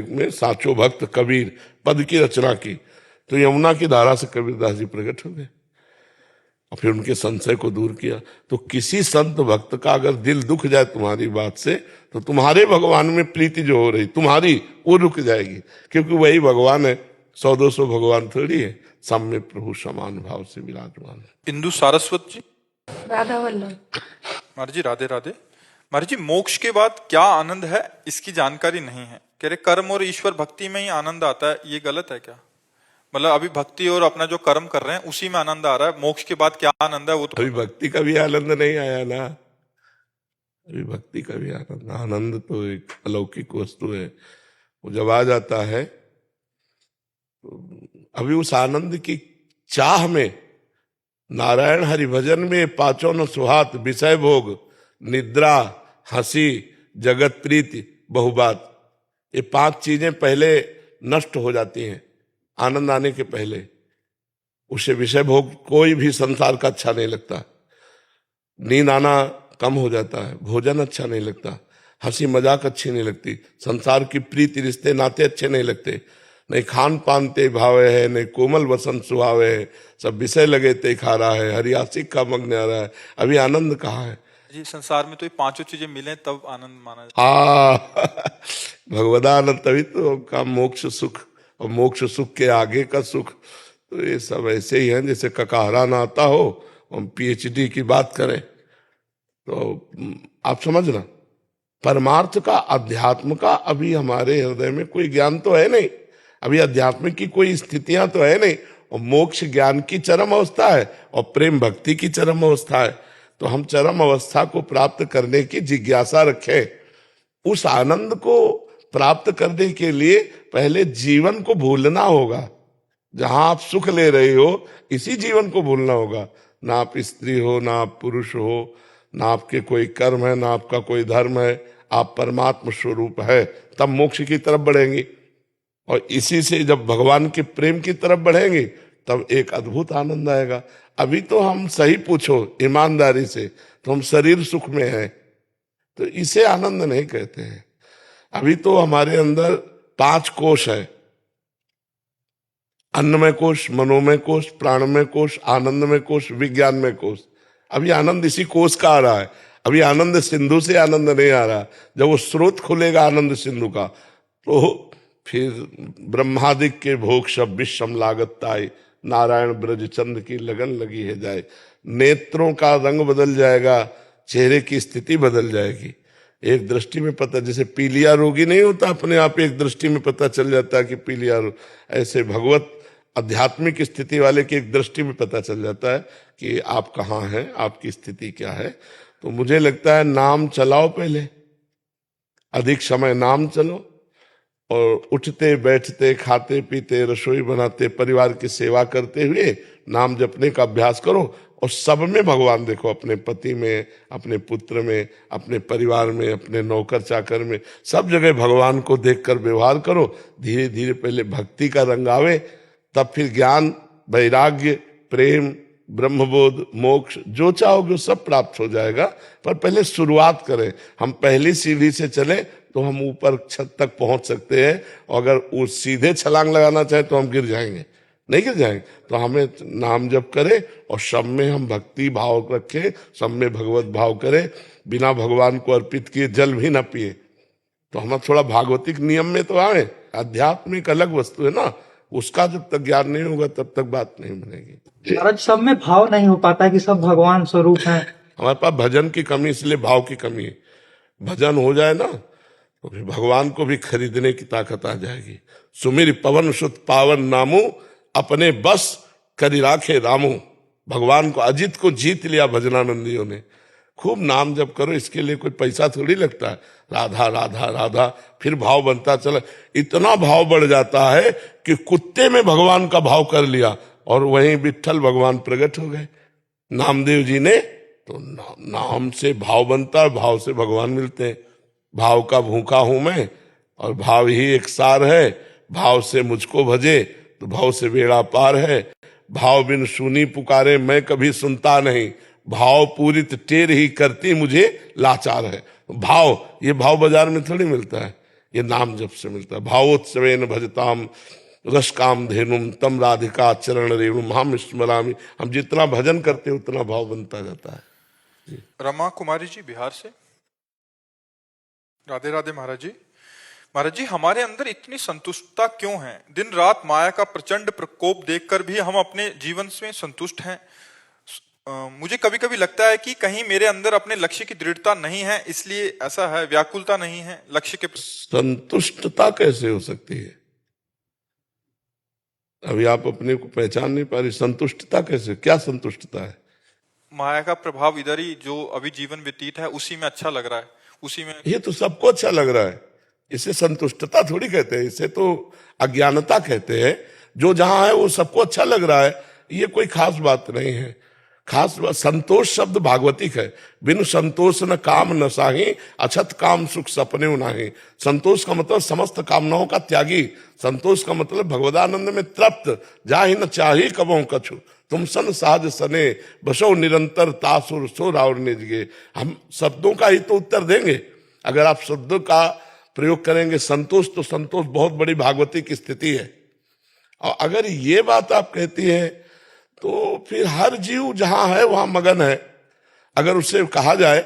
में साचो भक्त कबीर पद की रचना की, तो यमुना की धारा से कबीरदास जी प्रकट हो गए और फिर उनके संशय को दूर किया। तो किसी संत भक्त का अगर दिल दुख जाए तुम्हारी बात से, तो तुम्हारे भगवान में प्रीति जो हो रही तुम्हारी, वो रुक जाएगी, क्योंकि वही भगवान है, 100-200 भगवान थोड़ी है, सब में प्रभु समान भाव से विराजमान है। इंदु सारस्वत जी। राधा वल्लभ। महाराज जी राधे राधे। महाराज जी, मोक्ष के बाद क्या आनंद है इसकी जानकारी नहीं है, कह रहे कर्म और ईश्वर भक्ति में ही आनंद आता है, ये गलत है क्या? मतलब अभी भक्ति और अपना जो कर्म कर रहे हैं उसी में आनंद आ रहा है, मोक्ष के बाद क्या आनंद है वो तो अभी भक्ति का भी आनंद नहीं आया ना, अभी भक्ति का भी आनंद, आनंद तो एक अलौकिक वस्तु है, वो जब आ जाता है तो अभी उस आनंद की चाह में नारायण हरि भजन में पांचों न सुहात, विषय भोग, निद्रा, हंसी, जगत प्रीति, बहुबात, ये 5 चीजें पहले नष्ट हो जाती हैं आनंद आने के पहले। उसे विषय भोग कोई भी संसार का अच्छा नहीं लगता, नींद आना कम हो जाता है, भोजन अच्छा नहीं लगता, हंसी मजाक अच्छी नहीं लगती, संसार की प्रीति रिश्ते नाते अच्छे नहीं लगते, नहीं खान पान ते भावे है, नहीं कोमल वसन सुहावे है, सब विषय लगे ते खा रहा है, हरियासिक का मग्न आ रहा है, अभी आनंद कहाँ है? जी संसार में तो ये पांचों चीजें मिले तब आनंद माना जाता हाँ भगवदानंद, तभी तो का मोक्ष सुख, और मोक्ष सुख के आगे का सुख। तो ये सब ऐसे ही हैं जैसे ककाहरा ना आता हो, हम पीएचडी की बात करें तो आप समझना, परमार्थ का, अध्यात्म का अभी हमारे हृदय में कोई ज्ञान तो है नहीं, अभी अध्यात्म की कोई स्थितियां तो है नहीं, और मोक्ष ज्ञान की चरम अवस्था है और प्रेम भक्ति की चरम अवस्था है। तो हम चरम अवस्था को प्राप्त करने की जिज्ञासा रखें। उस आनंद को प्राप्त करने के लिए पहले जीवन को भूलना होगा। जहां आप सुख ले रहे हो इसी जीवन को भूलना होगा। ना आप स्त्री हो, ना आप पुरुष हो, ना आपके कोई कर्म है, ना आपका कोई धर्म है, आप परमात्मा स्वरूप है, तब मोक्ष की तरफ बढ़ेंगे। और इसी से जब भगवान के प्रेम की तरफ बढ़ेंगे तब एक अद्भुत आनंद आएगा। अभी तो हम सही पूछो ईमानदारी से तो हम शरीर सुख में हैं, तो इसे आनंद नहीं कहते हैं। अभी तो हमारे अंदर 5 कोश है, अन्नमय कोश, मनोमय कोश, प्राणमय कोश, आनंदमय कोश, विज्ञानमय कोश। अभी आनंद इसी कोश का आ रहा है। अभी आनंद सिंधु से आनंद नहीं आ रहा। जब वो स्रोत खुलेगा आनंद सिंधु का तो फिर ब्रह्मादिक के भोग सब विषम लागत ताई, नारायण ब्रज चंद की लगन लगी है जाए। नेत्रों का रंग बदल जाएगा, चेहरे की स्थिति बदल जाएगी। एक दृष्टि में पता, जैसे पीलिया रोगी नहीं होता अपने आप एक दृष्टि में पता चल जाता है कि पीलिया रोग, ऐसे भगवत आध्यात्मिक स्थिति वाले की एक दृष्टि में पता चल जाता है कि आप कहाँ हैं, आपकी स्थिति क्या है। तो मुझे लगता है नाम चलाओ, पहले अधिक समय नाम चलो, और उठते बैठते खाते पीते रसोई बनाते परिवार की सेवा करते हुए नाम जपने का अभ्यास करो। और सब में भगवान देखो, अपने पति में, अपने पुत्र में, अपने परिवार में, अपने नौकर चाकर में, सब जगह भगवान को देखकर व्यवहार करो। धीरे धीरे पहले भक्ति का रंग आवे, तब फिर ज्ञान, वैराग्य, प्रेम, ब्रह्मबोध, मोक्ष जो चाहोगे सब प्राप्त हो जाएगा। पर पहले शुरुआत करें। हम पहली सीढ़ी से चले तो हम ऊपर छत तक पहुंच सकते हैं, और अगर वो सीधे छलांग लगाना चाहे तो हम गिर जाएंगे, नहीं गिर जाएंगे। तो हमें नाम जप करें और सब में हम भक्ति भाव रखें, सब में भगवत भाव करें। बिना भगवान को अर्पित किए जल भी ना पिए। तो हम थोड़ा भागवतिक नियम में तो आए। आध्यात्मिक अलग वस्तु है ना, उसका जब तक ज्ञान नहीं होगा तब तक बात नहीं बनेगी। महाराज सब में भाव नहीं हो पाता कि सब भगवान स्वरूप हैं। हमारे पास भजन की कमी, इसलिए भाव की कमी है। भजन हो जाए ना तो फिर भगवान को भी खरीदने की ताकत आ जाएगी। सुमिर पवन सुत पावन नामू, अपने बस करी राखे रामू। भगवान को, अजित को जीत लिया भजनानंदियों ने। खूब नाम जप करो, इसके लिए कोई पैसा थोड़ी लगता है। राधा राधा राधा, फिर भाव बनता चला। इतना भाव बढ़ जाता है कि कुत्ते में भगवान का भाव कर लिया और वहीं विट्ठल भगवान प्रकट हो गए। नामदेव जी ने तो नाम से भाव बनता है, भाव से भगवान मिलते हैं। भाव का भूखा हूं मैं और भाव ही एक सार है। भाव से मुझको भजे तो भाव से बेड़ा पार है। भाव बिन सुनी पुकारे मैं कभी सुनता नहीं, भाव पूरित टेर ही करती मुझे लाचार है। भाव, ये भाव बाजार में थोड़ी मिलता है, ये नाम जप से मिलता है। भावोत्सवेन भजताम रस काम धेनुम तम राधिका चरण रेणुम हम स्मरामि। हम जितना भजन करते हैं उतना भाव बनता जाता है। रमा कुमारी जी बिहार से। राधे राधे महाराज जी। महाराज जी, हमारे अंदर इतनी संतुष्टता क्यों है? दिन रात माया का प्रचंड प्रकोप देखकर भी हम अपने जीवन में संतुष्ट हैं। मुझे कभी कभी लगता है कि कहीं मेरे अंदर अपने लक्ष्य की दृढ़ता नहीं है, इसलिए ऐसा है, व्याकुलता नहीं है लक्ष्य के। संतुष्टता कैसे हो सकती है? अभी आप अपने को पहचान नहीं पा रही। संतुष्टता कैसे, क्या संतुष्टता है? माया का प्रभाव इधर ही जो अभी जीवन व्यतीत है उसी में अच्छा लग रहा है, उसी में। ये तो सबको अच्छा लग रहा है, इसे संतुष्टता थोड़ी कहते हैं, इसे तो अज्ञानता कहते हैं। जो जहां है वो सबको अच्छा लग रहा है, ये कोई खास बात नहीं है। खास बात, संतोष शब्द भागवतिक है। बिन संतोष न काम न साही, अछत काम सुख सपने नाही। संतोष का मतलब समस्त कामनाओं का त्यागी। संतोष का मतलब भगवदानंद में तृप्त, जाहि न चाही कबों कछु। तुम सन साज सने बसो निरंतर तासुर सो रावण निजगे। हम शब्दों का ही तो उत्तर देंगे। अगर आप शब्दों का प्रयोग करेंगे संतोष, तो संतोष बहुत बड़ी भागवती की स्थिति है। और अगर ये बात आप कहती हैं तो फिर हर जीव जहां है वहां मगन है। अगर उससे कहा जाए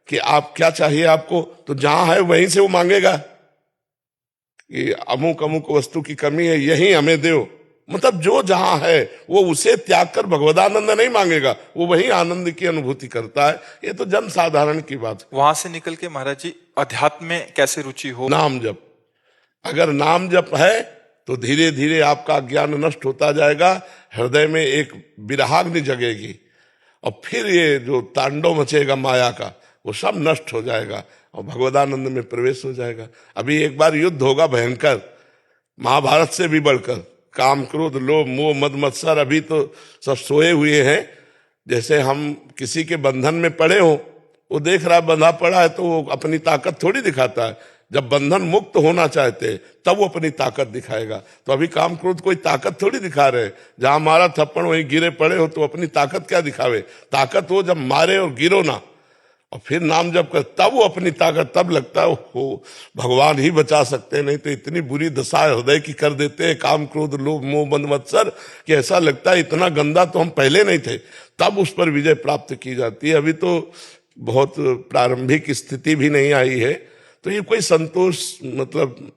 कि आप क्या चाहिए आपको, तो जहां है वहीं से वो मांगेगा कि अमुक अमुक वस्तु की कमी है, यही हमें दो। मतलब जो जहां है वो उसे त्याग कर भगवदानंद नहीं मांगेगा, वो वही आनंद की अनुभूति करता है। ये तो जन साधारण की बात है। वहां से निकल के महाराज जी अध्यात्म में कैसे रुचि हो? नाम जप, अगर नाम जप है तो धीरे धीरे आपका ज्ञान नष्ट होता जाएगा, हृदय में एक विरहाग्नि जगेगी, और फिर ये जो तांडव मचेगा माया का, वो सब नष्ट हो जाएगा और भगवदानंद में प्रवेश हो जाएगा। अभी एक बार युद्ध होगा भयंकर, महाभारत से भी बढ़कर। काम क्रोध लोभ मोह मद मत्सर अभी तो सब सोए हुए हैं। जैसे हम किसी के बंधन में पड़े हो, वो देख रहा बंधा पड़ा है तो वो अपनी ताकत थोड़ी दिखाता है। जब बंधन मुक्त होना चाहते तब वो अपनी ताकत दिखाएगा। तो अभी काम क्रोध कोई ताकत थोड़ी दिखा रहे। जहां मारा थप्पड़ वहीं गिरे पड़े हो तो अपनी ताकत क्या दिखावे। ताकत वो जब मारे और गिरो ना, और फिर नाम जप कर, तब वो अपनी ताकत, तब लगता है हो भगवान ही बचा सकते हैं। नहीं तो इतनी बुरी दशा हृदय की कर देते हैं काम क्रोध लोभ मोह मद मत्सर कि ऐसा लगता है इतना गंदा तो हम पहले नहीं थे। तब उस पर विजय प्राप्त की जाती है। अभी तो बहुत प्रारंभिक स्थिति भी नहीं आई है। तो ये कोई संतोष, मतलब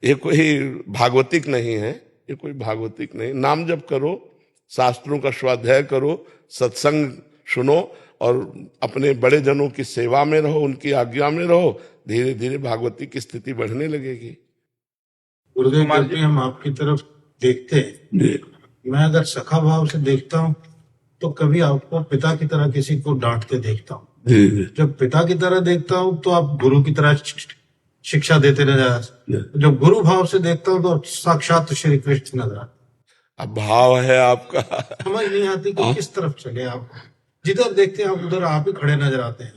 ये कोई भागवतिक नहीं है, ये कोई भागवतिक नहीं। नाम जप करो, शास्त्रों का स्वाध्याय करो, सत्संग सुनो और अपने बड़े जनों की सेवा में रहो, उनकी आज्ञा में रहो। धीरे धीरे भागवती की स्थिति बढ़ने लगेगी। गुरुदेव, जब भी हम आपकी तरफ देखते हैं, मैं अगर सखा भाव से देखता हूँ तो कभी आपको पिता की तरह किसी को डांटते देखता हूँ। जब पिता की तरह देखता हूँ तो आप गुरु की तरह शिक्षा देते नजर आते। जब गुरु भाव से देखता हूँ तो साक्षात श्री कृष्ण नजर आते। अब भाव है आपका, समझ नहीं आती कि किस तरफ चले। आप जिधर देखते हैं आप उधर आप ही खड़े नजर आते हैं।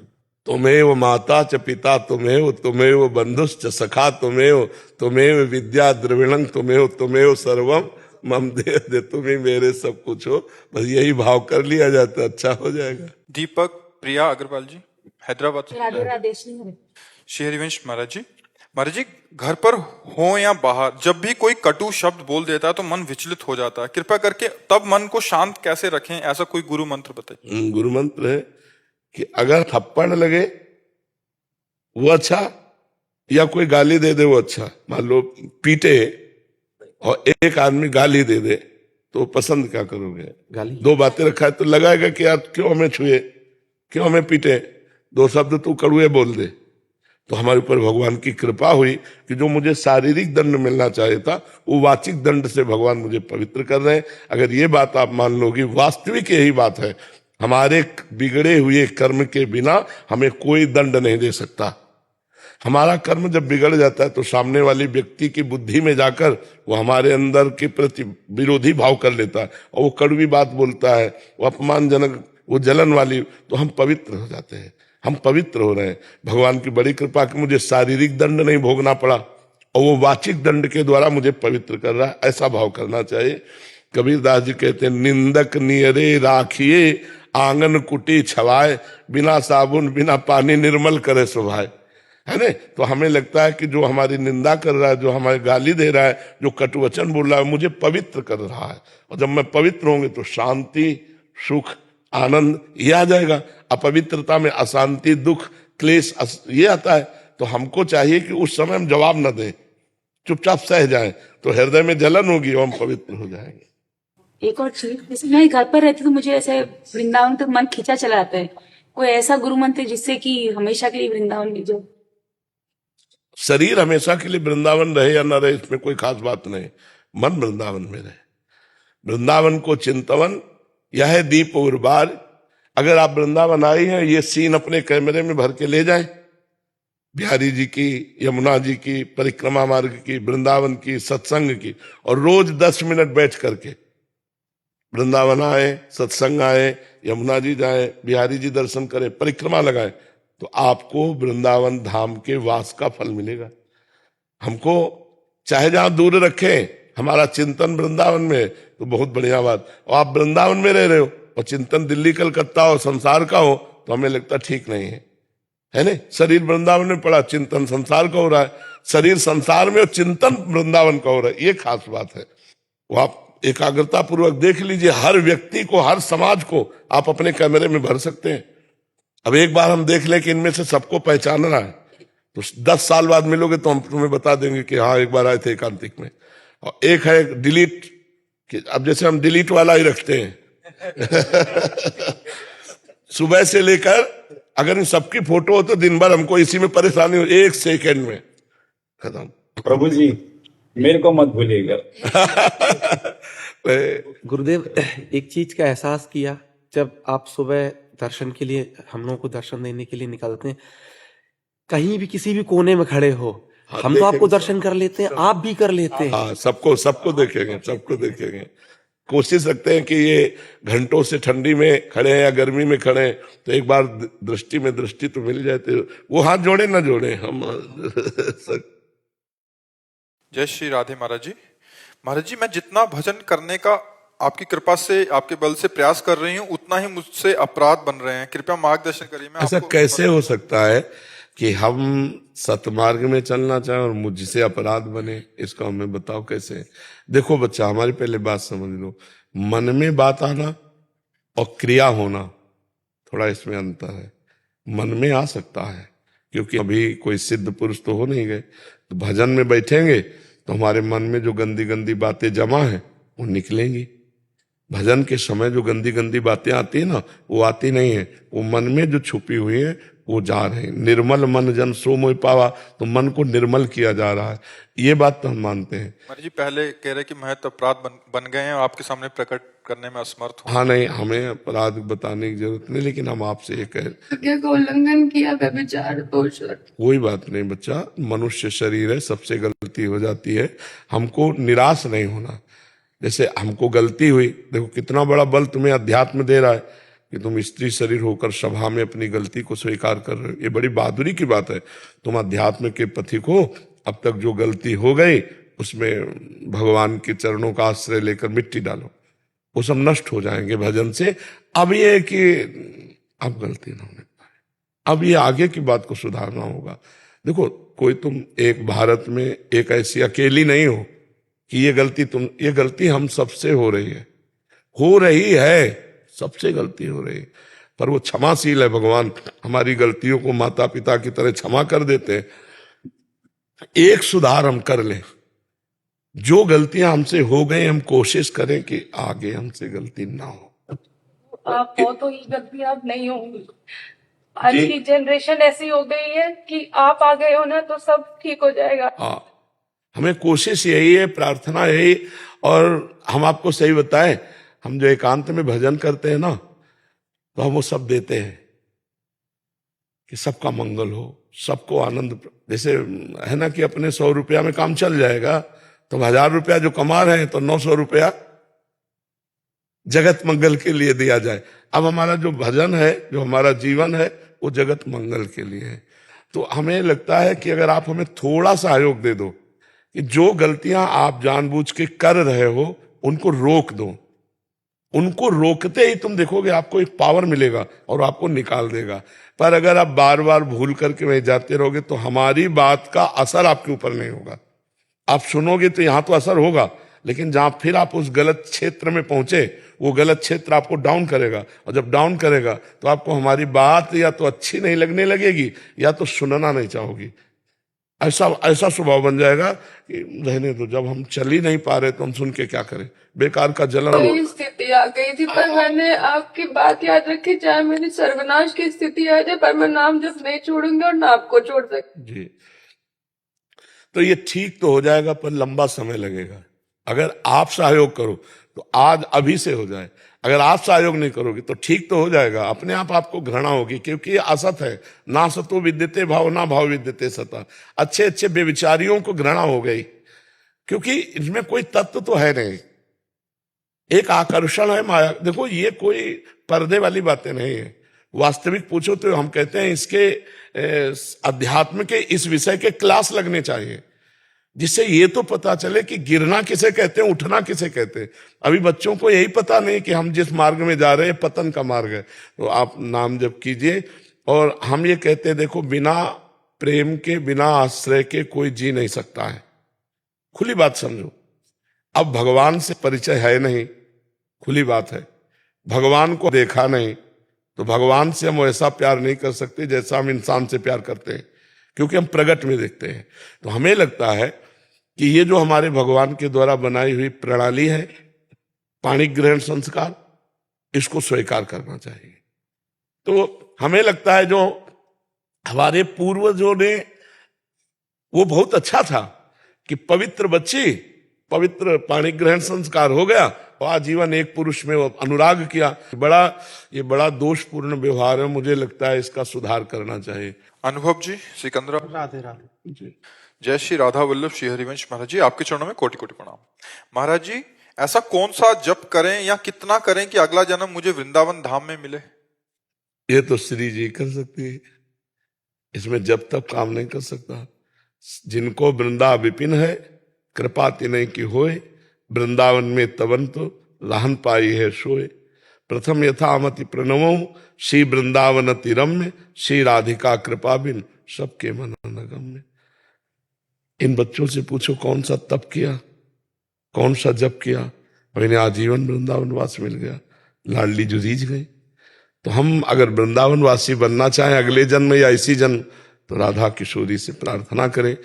तुम्हें माता च पिता तुम्हें बंधुश्च सखा तुम्हें विद्या द्रविणं तुम्हें सर्वम मम दे तुम्हें मेरे सब कुछ हो। बस यही भाव कर लिया जाता, अच्छा हो जाएगा। दीपक प्रिया अग्रवाल जी, हैदराबाद से। राधे राधे। श्री हरिवंश महाराज जी, घर पर हो या बाहर, जब भी कोई कटु शब्द बोल देता है तो मन विचलित हो जाता है। कृपया करके तब मन को शांत कैसे रखें, ऐसा कोई गुरु मंत्र बताइए। गुरु मंत्र है कि अगर थप्पड़ लगे वो अच्छा, या कोई गाली दे दे वो अच्छा। मान लो पीटे और एक आदमी गाली दे दे तो पसंद क्या करोगे? गाली। दो बातें रखा है तो लगाएगा कि यार क्यों हमें छुए, क्यों हमें पीटे, दो शब्द तू कड़ुए बोल दे। तो हमारे ऊपर भगवान की कृपा हुई कि जो मुझे शारीरिक दंड मिलना चाहिए था वो वाचिक दंड से भगवान मुझे पवित्र कर रहे हैं। अगर ये बात आप मान लोगी, वास्तविक यही बात है। हमारे बिगड़े हुए कर्म के बिना हमें कोई दंड नहीं दे सकता। हमारा कर्म जब बिगड़ जाता है तो सामने वाली व्यक्ति की बुद्धि में जाकर वो हमारे अंदर के प्रति विरोधी भाव कर लेता है और वो कड़वी बात बोलता है, वो अपमानजनक, वो जलन वाली, तो हम पवित्र हो जाते हैं। हम पवित्र हो रहे हैं। भगवान की बड़ी कृपा कि मुझे शारीरिक दंड नहीं भोगना पड़ा और वो वाचिक दंड के द्वारा मुझे पवित्र कर रहा है। ऐसा भाव करना चाहिए। कबीरदास जी कहते हैं, निंदक नियरे राखिए आंगन कुटी छवाए, बिना साबुन बिना पानी निर्मल करे सुभाए। है ना? तो हमें लगता है कि जो हमारी निंदा कर रहा है, जो हमारे गाली दे रहा है, जो कटुवचन बोल रहा है, मुझे पवित्र कर रहा है। और जब मैं पवित्र होंगे तो शांति, सुख, आनंद ये आ जाएगा। अपवित्रता में अशांति, दुख, क्लेश ये आता है। तो हमको चाहिए कि उस समय हम जवाब न दें, चुपचाप सह जाएं, तो हृदय में जलन होगी और हम पवित्र हो जाएंगे। एक और चीज, जैसे मैं घर पर रहती तो मुझे ऐसे वृंदावन तक मन खींचा चला जाता है। कोई ऐसा गुरु मंत्र जिससे कि हमेशा के लिए वृंदावन में, जो शरीर हमेशा के लिए वृंदावन रहे या न रहे इसमें कोई खास बात नहीं, मन वृंदावन में रहे। वृंदावन को चिंतवन यह है दीप और बार। अगर आप वृंदावन आई हैं, ये सीन अपने कैमरे में भर के ले जाएं, बिहारी जी की, यमुना जी की, परिक्रमा मार्ग की, वृंदावन की, सत्संग की, और रोज 10 मिनट बैठ करके वृंदावन आए, सत्संग आए, यमुना जी जाए, बिहारी जी दर्शन करें, परिक्रमा लगाएं, तो आपको वृंदावन धाम के वास का फल मिलेगा। हमको चाहे जहां दूर रखें हमारा चिंतन वृंदावन में है, तो बहुत बढ़िया बात। और आप वृंदावन में रह रहे हो और चिंतन दिल्ली कलकत्ता और संसार का हो, तो हमें लगता ठीक नहीं है ना। शरीर वृंदावन में पड़ा, चिंतन संसार का हो रहा है, शरीर संसार में और चिंतन वृंदावन का हो रहा है, ये खास बात है। वो आप एकाग्रता पूर्वक देख लीजिए, हर व्यक्ति को, हर समाज को आप अपने कैमरे में भर सकते हैं। अब एक बार हम देख लें कि इनमें से सबको पहचानना है, तो 10 साल बाद मिलोगे तो हम तुम्हें बता देंगे कि हाँ एक बार आए थे एकांतिक में। और एक है डिलीट, कि अब जैसे हम डिलीट वाला ही रखते हैं सुबह से लेकर अगर इन सबकी फोटो हो तो दिन भर हमको इसी में परेशानी हो, 1 सेकंड में खत्म। प्रभु जी मेरे को मत भूलिएगा। गुरुदेव, एक चीज का एहसास किया जब आप सुबह दर्शन के लिए, हम लोगों को दर्शन देने के लिए निकलते हैं, कहीं भी किसी भी कोने में खड़े हो, हम तो आपको दर्शन कर लेते हैं, आप भी कर लेते हैं। हाँ, सबको देखेंगे, सबको देखेंगे। कोशिश रखते हैं कि ये घंटों से ठंडी में खड़े हैं या गर्मी में खड़े हैं, तो एक बार दृष्टि में दृष्टि तो मिल जाए, तो वो हाथ जोड़े ना जोड़े हम जय श्री राधे महाराज जी। महाराज जी, मैं जितना भजन करने का आपकी कृपा से, आपके बल से प्रयास कर रही हूँ, उतना ही मुझसे अपराध बन रहे हैं, कृपया मार्गदर्शन करिए। मैं ऐसा कैसे हो सकता है कि हम सतमार्ग में चलना चाहें और मुझसे अपराध बने? इसका हमें बताओ कैसे। देखो बच्चा, हमारी पहले बात समझ लो, मन में बात आना और क्रिया होना, थोड़ा इसमें अंतर है। मन में आ सकता है क्योंकि अभी कोई सिद्ध पुरुष तो हो नहीं गए, तो भजन में बैठेंगे तो हमारे मन में जो गंदी गंदी बातें जमा है वो निकलेंगी। भजन के समय जो गंदी गंदी बातें आती है ना, वो आती नहीं है, वो मन में जो छुपी हुई है वो जा रहे हैं। निर्मल मन जन सो मोहि पावा, तो मन को निर्मल किया जा रहा है, ये बात तो हम मानते हैं। महाराज जी, पहले कह रहे कि महत्व अपराध बन गए हैं और आपके सामने प्रकट करने में असमर्थ हूं। हाँ नहीं, हमें अपराध बताने की जरूरत नहीं, लेकिन हम आपसे ये कह क्या को उल्लंघन किया, व्यभिचार, दोष? कोई बात नहीं बच्चा, मनुष्य शरीर है, सबसे गलती हो जाती है, हमको निराश नहीं होना। जैसे हमको गलती हुई, देखो कितना बड़ा बल तुम्हें अध्यात्म दे रहा है कि तुम स्त्री शरीर होकर सभा में अपनी गलती को स्वीकार कर रहे हो, ये बड़ी बहादुरी की बात है। तुम अध्यात्म के पथिक हो, अब तक जो गलती हो गई उसमें भगवान के चरणों का आश्रय लेकर मिट्टी डालो, वो सब नष्ट हो जाएंगे भजन से। अब ये कि अब गलती ना होने पाए, अब ये आगे की बात को सुधारना होगा। देखो, कोई तुम एक भारत में एक ऐसी अकेली नहीं हो कि ये गलती हम सबसे हो रही है, सबसे गलती हो रही है, पर वो क्षमाशील है भगवान, हमारी गलतियों को माता पिता की तरह क्षमा कर देते हैं। एक सुधार हम कर लें, जो गलतियां हमसे हो गई हम कोशिश करें कि आगे हमसे गलती ना हो। आप हो तो ये गलती आप नहीं होंगी। आज की जनरेशन ऐसी हो गई है कि आप आ गए हो ना तो सब ठीक हो जाएगा। हाँ, हमें कोशिश यही है, प्रार्थना यही। और हम आपको सही बताएं, हम जो एकांत में भजन करते हैं ना, तो हम वो सब देते हैं कि सबका मंगल हो, सबको आनंद। जैसे है ना कि अपने 100 रुपया में काम चल जाएगा, तो 1000 रुपया जो कमा रहे हैं तो 900 रुपया जगत मंगल के लिए दिया जाए। अब हमारा जो भजन है, जो हमारा जीवन है, वो जगत मंगल के लिए है। तो हमें लगता है कि अगर आप हमें थोड़ा सहयोग दे दो कि जो गलतियां आप जानबूझ के कर रहे हो उनको रोक दो, उनको रोकते ही तुम देखोगे आपको एक पावर मिलेगा और आपको निकाल देगा। पर अगर आप बार बार भूल करके वहीं जाते रहोगे तो हमारी बात का असर आपके ऊपर नहीं होगा। आप सुनोगे तो यहां तो असर होगा, लेकिन जहां फिर आप उस गलत क्षेत्र में पहुंचे, वो गलत क्षेत्र आपको डाउन करेगा, और जब डाउन करेगा तो आपको हमारी बात या तो अच्छी नहीं लगने लगेगी या तो सुनना नहीं चाहोगी। ऐसा स्वभाव बन जाएगा कि रहने दो, जब हम चल ही नहीं पा रहे तो हम सुन के क्या करें, बेकार का जलन। स्थिति आ गई थी, पर मैंने आपकी बात याद रखी, चाहे मेरी सर्वनाश की स्थिति आ जाए, पर मैं नाम जब नहीं छोड़ूंगी और ना आपको छोड़ सकती। जी, तो ये ठीक तो हो जाएगा, पर लंबा समय लगेगा। अगर आप सहयोग करो तो आज अभी से हो जाए, अगर आप सहयोग नहीं करोगे तो ठीक तो हो जाएगा, अपने आप आपको घृणा होगी, क्योंकि ये असत है। ना सतो विद्यते भाव, ना भाव विद्यते सता। अच्छे अच्छे बेविचारियों को घृणा हो गई, क्योंकि इसमें कोई तत्व तो है नहीं, एक आकर्षण है, माया। देखो, ये कोई पर्दे वाली बातें नहीं है। वास्तविक पूछो तो हम कहते हैं इसके अध्यात्म के इस विषय के क्लास लगने चाहिए। जिससे ये तो पता चले कि गिरना किसे कहते हैं, उठना किसे कहते हैं। अभी बच्चों को यही पता नहीं कि हम जिस मार्ग में जा रहे हैं पतन का मार्ग है। तो आप नाम जप कीजिए। और हम ये कहते हैं, देखो बिना प्रेम के, बिना आश्रय के कोई जी नहीं सकता है। खुली बात समझो। अब भगवान से परिचय है नहीं, खुली बात है। भगवान को देखा नहीं तो भगवान से हम वैसा प्यार नहीं कर सकते जैसा हम इंसान से प्यार करते हैं, क्योंकि हम प्रगट में देखते हैं। तो हमें लगता है कि ये जो हमारे भगवान के द्वारा बनाई हुई प्रणाली है, पाणी ग्रहण संस्कार, इसको स्वीकार करना चाहिए। तो हमें लगता है जो हमारे पूर्वजों ने, वो बहुत अच्छा था कि पवित्र बच्ची, पवित्र पाणी ग्रहण संस्कार हो गया और आजीवन एक पुरुष में वो अनुराग किया। ये बड़ा दोषपूर्ण व्यवहार है। मुझे लगता है इसका सुधार करना चाहिए। अनुभव जी, सिकंदरा। राधे राधे जी। जय श्री राधा वल्लभ श्री हरिवंश महाराज जी, आपके चरणों में कोटि कोटि प्रणाम। महाराज जी, ऐसा कौन सा जप करें या कितना करें कि अगला जन्म मुझे वृंदावन धाम में मिले? ये तो श्री जी कर सकती है, इसमें जब तक काम नहीं कर सकता। जिनको वृंदा विपिन है, कृपा तिनय की होए, वृंदावन में तवन तो रहन पाई है सोए। प्रथम यथामति प्रणवों, श्री वृंदावन तिरम्य, श्री राधिका कृपा बिन सबके मन नगम्य। इन बच्चों से पूछो कौन सा तप किया, कौन सा जप किया, और इन्हें आजीवन वृंदावन वास मिल गया। लाडली जो रीझ गई। तो हम अगर वृंदावन वासी बनना चाहें अगले जन्म या इसी जन्म, तो राधा किशोरी से प्रार्थना करें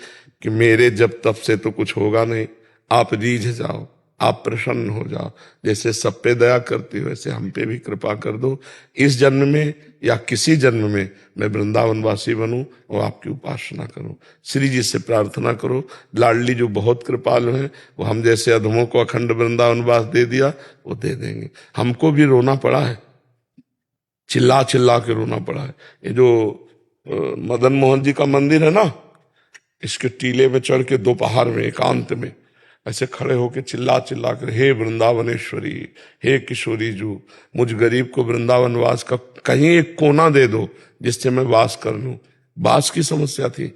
कि मेरे जब तप से तो कुछ होगा नहीं, आप रीझ जाओ, आप प्रसन्न हो जाओ। जैसे सब पे दया करती हो वैसे हम पे भी कृपा कर दो। इस जन्म में या किसी जन्म में मैं वृंदावन वासी बनूं और आपकी उपासना करूं। श्री जी से प्रार्थना करो। लाडली जो बहुत कृपालु हैं, वो हम जैसे अधमों को अखंड वृंदावन वास दे दिया, वो दे देंगे। हमको भी रोना पड़ा है, चिल्ला चिल्ला के रोना पड़ा है। ये जो मदन मोहन जी का मंदिर है ना, इसके टीले में चढ़ के दोपहर में एकांत में ऐसे खड़े होके चिल्ला चिल्ला कर, हे वृंदावनेश्वरी, हे किशोरी जू, मुझ गरीब को वृंदावन वास का कहीं एक कोना दे दो जिससे मैं वास कर लूं। वास की समस्या थी,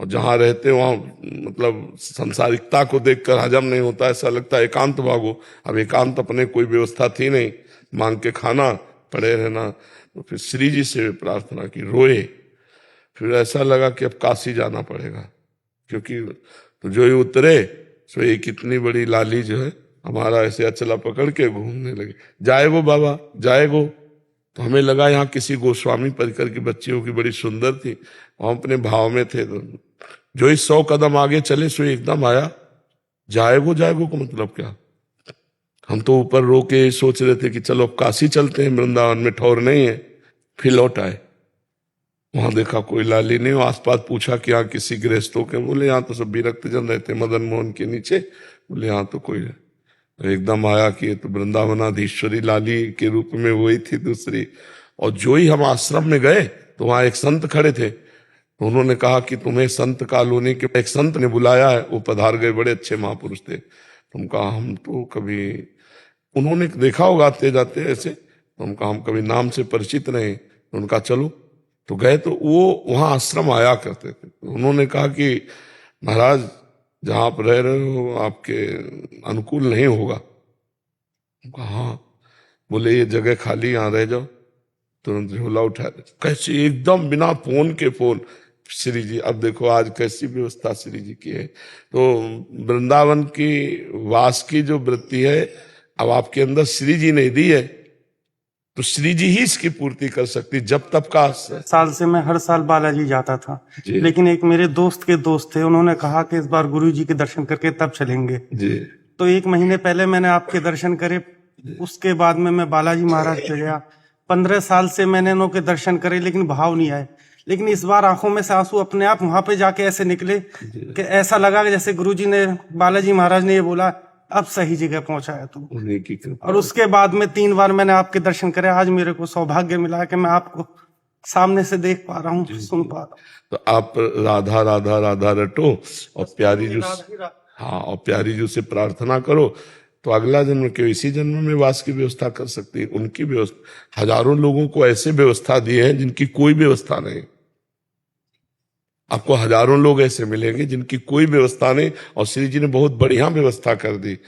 और जहां रहते वहां मतलब संसारिकता को देखकर हजम नहीं होता, ऐसा लगता है एकांत भागो। अब एकांत अपने कोई व्यवस्था थी नहीं, मांग के खाना, पड़े रहना। तो फिर श्री जी से प्रार्थना की, रोए। फिर ऐसा लगा कि अब काशी जाना पड़ेगा, क्योंकि तो जो ही उतरे सो ये कितनी बड़ी लाली जो है हमारा ऐसे अचला पकड़ के घूमने लगे, जाएगो बाबा जाएगो। तो हमें लगा यहाँ किसी गोस्वामी परिकर की बच्ची होगी, बड़ी सुंदर थी। हम अपने भाव में थे। तो जो ही 100 कदम आगे चले सो एकदम आया, जाएगो जाएगो को मतलब क्या। हम तो ऊपर रो के सोच रहे थे कि चलो अब काशी चलते हैं, वृंदावन में ठौर नहीं है। फिर लौट आए, वहां देखा कोई लाली नहीं। आसपास पूछा कि यहाँ किसी गृहस्थों के, बोले यहाँ तो सब विरक्त जन रहते मदन मोहन के नीचे, बोले यहाँ तो कोई है। तो एकदम आया कि ये तो वृंदावनाधीश्वरी लाली के रूप में वही थी दूसरी। और जो ही हम आश्रम में गए तो वहां एक संत खड़े थे। तो उन्होंने कहा कि तुम्हें संत कॉलोनी के एक संत ने बुलाया है। वो पधार गए, बड़े अच्छे महापुरुष थे। तुम कहा हम तो कभी, उन्होंने देखा होगा आते जाते ऐसे, तुम कहा हम कभी नाम से परिचित नहीं। उनका चलो, तो गए तो वो वहां आश्रम आया करते थे। तो उन्होंने कहा कि महाराज जहां आप रह रहे हो आपके अनुकूल नहीं होगा। कहा हाँ। बोले ये जगह खाली, यहाँ रह जाओ। तुरंत झोला उठा, कैसे एकदम बिना फोन के फोन श्री जी। अब देखो आज कैसी व्यवस्था श्री जी की है। तो वृंदावन की वास की जो वृत्ति है अब आपके अंदर श्री जी ने दी है, तो श्री जी ही इसकी पूर्ति कर सकती। जब तब का साल से मैं हर साल बालाजी जाता था, लेकिन एक मेरे दोस्त के दोस्त थे, उन्होंने कहा कि इस बार गुरु जी के दर्शन करके तब चलेंगे जी। तो 1 महीने पहले मैंने आपके दर्शन करे। उसके बाद में मैं बालाजी महाराज पे गया। 15 साल से मैंने इनके दर्शन करे, लेकिन भाव नहीं आए। लेकिन इस बार आंखों में से आंसू अपने आप वहां पे जाके ऐसे निकले कि ऐसा लगा कि जैसे गुरु जी ने, बालाजी महाराज ने ये बोला अब सही जगह पहुंचा है तुम। और उसके बाद में 3 बार मैंने आपके दर्शन करे। आज मेरे को सौभाग्य मिला कि मैं आपको सामने से देख पा रहा हूँ, सुन पा रहा हूँ। तो आप राधा राधा राधा रटो और प्यारी जो, हाँ, और प्यारी जो से प्रार्थना करो, तो अगला जन्म के इसी जन्म में वास की व्यवस्था कर सकती है। उनकी व्यवस्था, हजारों लोगों को ऐसे व्यवस्था दी है जिनकी कोई व्यवस्था नहीं। आपको हजारों लोग ऐसे मिलेंगे जिनकी कोई व्यवस्था नहीं, और श्री जी ने बहुत बढ़िया व्यवस्था कर दी,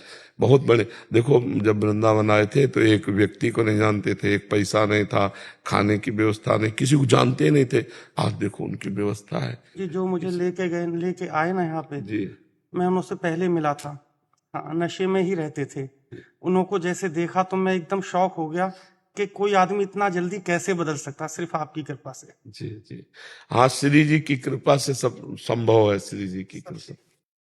बहुत बड़े। देखो जब वृंदावन आए थे तो एक व्यक्ति को नहीं जानते थे, एक पैसा नहीं था, खाने की व्यवस्था नहीं, किसी को जानते नहीं थे। आज देखो उनकी व्यवस्था है। जी जो मुझे लेके आए ना यहाँ पे जी मैं उनसे पहले मिला था, हाँ नशे में ही रहते थे। उनको जैसे देखा तो मैं एकदम शॉक हो गया कि कोई आदमी इतना जल्दी कैसे बदल सकता, सिर्फ आपकी कृपा से। जी जी हाँ, श्री जी की कृपा से सब संभव है, श्री जी की कृपा।